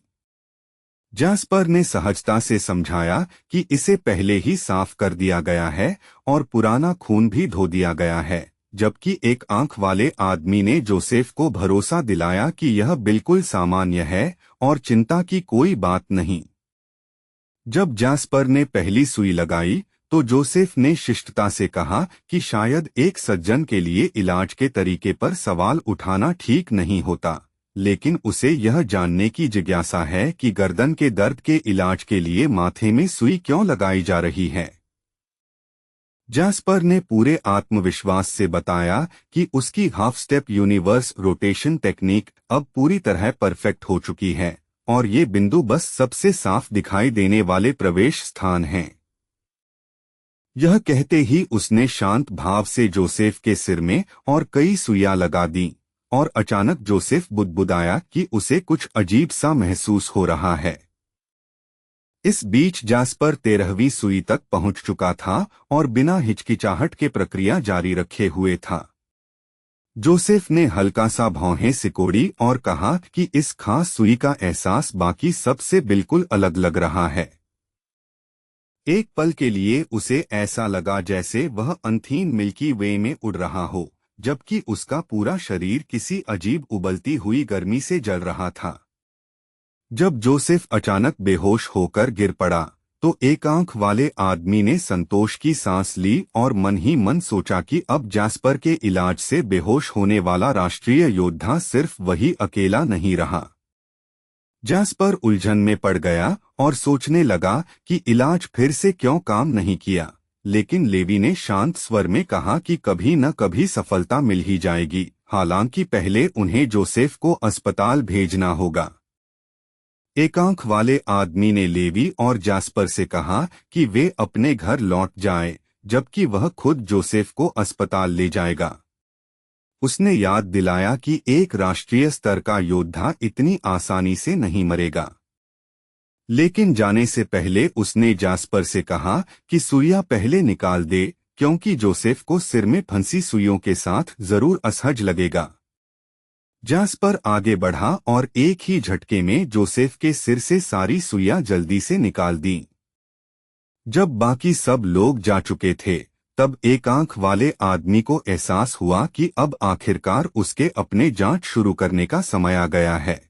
जास्पर ने सहजता से समझाया कि इसे पहले ही साफ कर दिया गया है और पुराना खून भी धो दिया गया है, जबकि एक आंख वाले आदमी ने जोसेफ को भरोसा दिलाया कि यह बिल्कुल सामान्य है और चिंता की कोई बात नहीं। जब जास्पर ने पहली सुई लगाई तो जोसेफ ने शिष्टता से कहा कि शायद एक सज्जन के लिए इलाज के तरीके पर सवाल उठाना ठीक नहीं होता, लेकिन उसे यह जानने की जिज्ञासा है कि गर्दन के दर्द के इलाज के लिए माथे में सुई क्यों लगाई जा रही है। जास्पर ने पूरे आत्मविश्वास से बताया कि उसकी half step universe rotation technique अब पूरी तरह परफेक्ट हो चुकी है और ये बिंदु बस सबसे साफ दिखाई देने वाले प्रवेश स्थान हैं। यह कहते ही उसने शांत भाव से जोसेफ के सिर में और कई सुइयां लगा दी और अचानक जोसेफ बुदबुदाया कि उसे कुछ अजीब सा महसूस हो रहा है। इस बीच जास्पर 13वीं सुई तक पहुंच चुका था और बिना हिचकिचाहट के प्रक्रिया जारी रखे हुए था। जोसेफ ने हल्का सा भौहें सिकोड़ी और कहा कि इस खास सुई का एहसास बाकी सबसे बिल्कुल अलग लग रहा है। एक पल के लिए उसे ऐसा लगा जैसे वह अनथीन मिल्की वे में उड़ रहा हो, जबकि उसका पूरा शरीर किसी अजीब उबलती हुई गर्मी से जल रहा था। जब जोसेफ अचानक बेहोश होकर गिर पड़ा तो एक आंख वाले आदमी ने संतोष की सांस ली और मन ही मन सोचा कि अब जास्पर के इलाज से बेहोश होने वाला राष्ट्रीय योद्धा सिर्फ वही अकेला नहीं रहा। जास्पर उलझन में पड़ गया और सोचने लगा कि इलाज फिर से क्यों काम नहीं किया, लेकिन लेवी ने शांत स्वर में कहा कि कभी न कभी सफलता मिल ही जाएगी, हालांकि पहले उन्हें जोसेफ को अस्पताल भेजना होगा। एक आंख वाले आदमी ने लेवी और जास्पर से कहा कि वे अपने घर लौट जाएं, जबकि वह खुद जोसेफ को अस्पताल ले जाएगा। उसने याद दिलाया कि एक राष्ट्रीय स्तर का योद्धा इतनी आसानी से नहीं मरेगा। लेकिन जाने से पहले उसने जास्पर से कहा कि सुइयां पहले निकाल दे, क्योंकि जोसेफ को सिर में फंसी सुइयों के साथ जरूर असहज लगेगा। जास्पर आगे बढ़ा और एक ही झटके में जोसेफ के सिर से सारी सुइयां जल्दी से निकाल दी। जब बाकी सब लोग जा चुके थे, तब एक आंख वाले आदमी को एहसास हुआ कि अब आखिरकार उसके अपने जांच शुरू करने का समय आ गया है।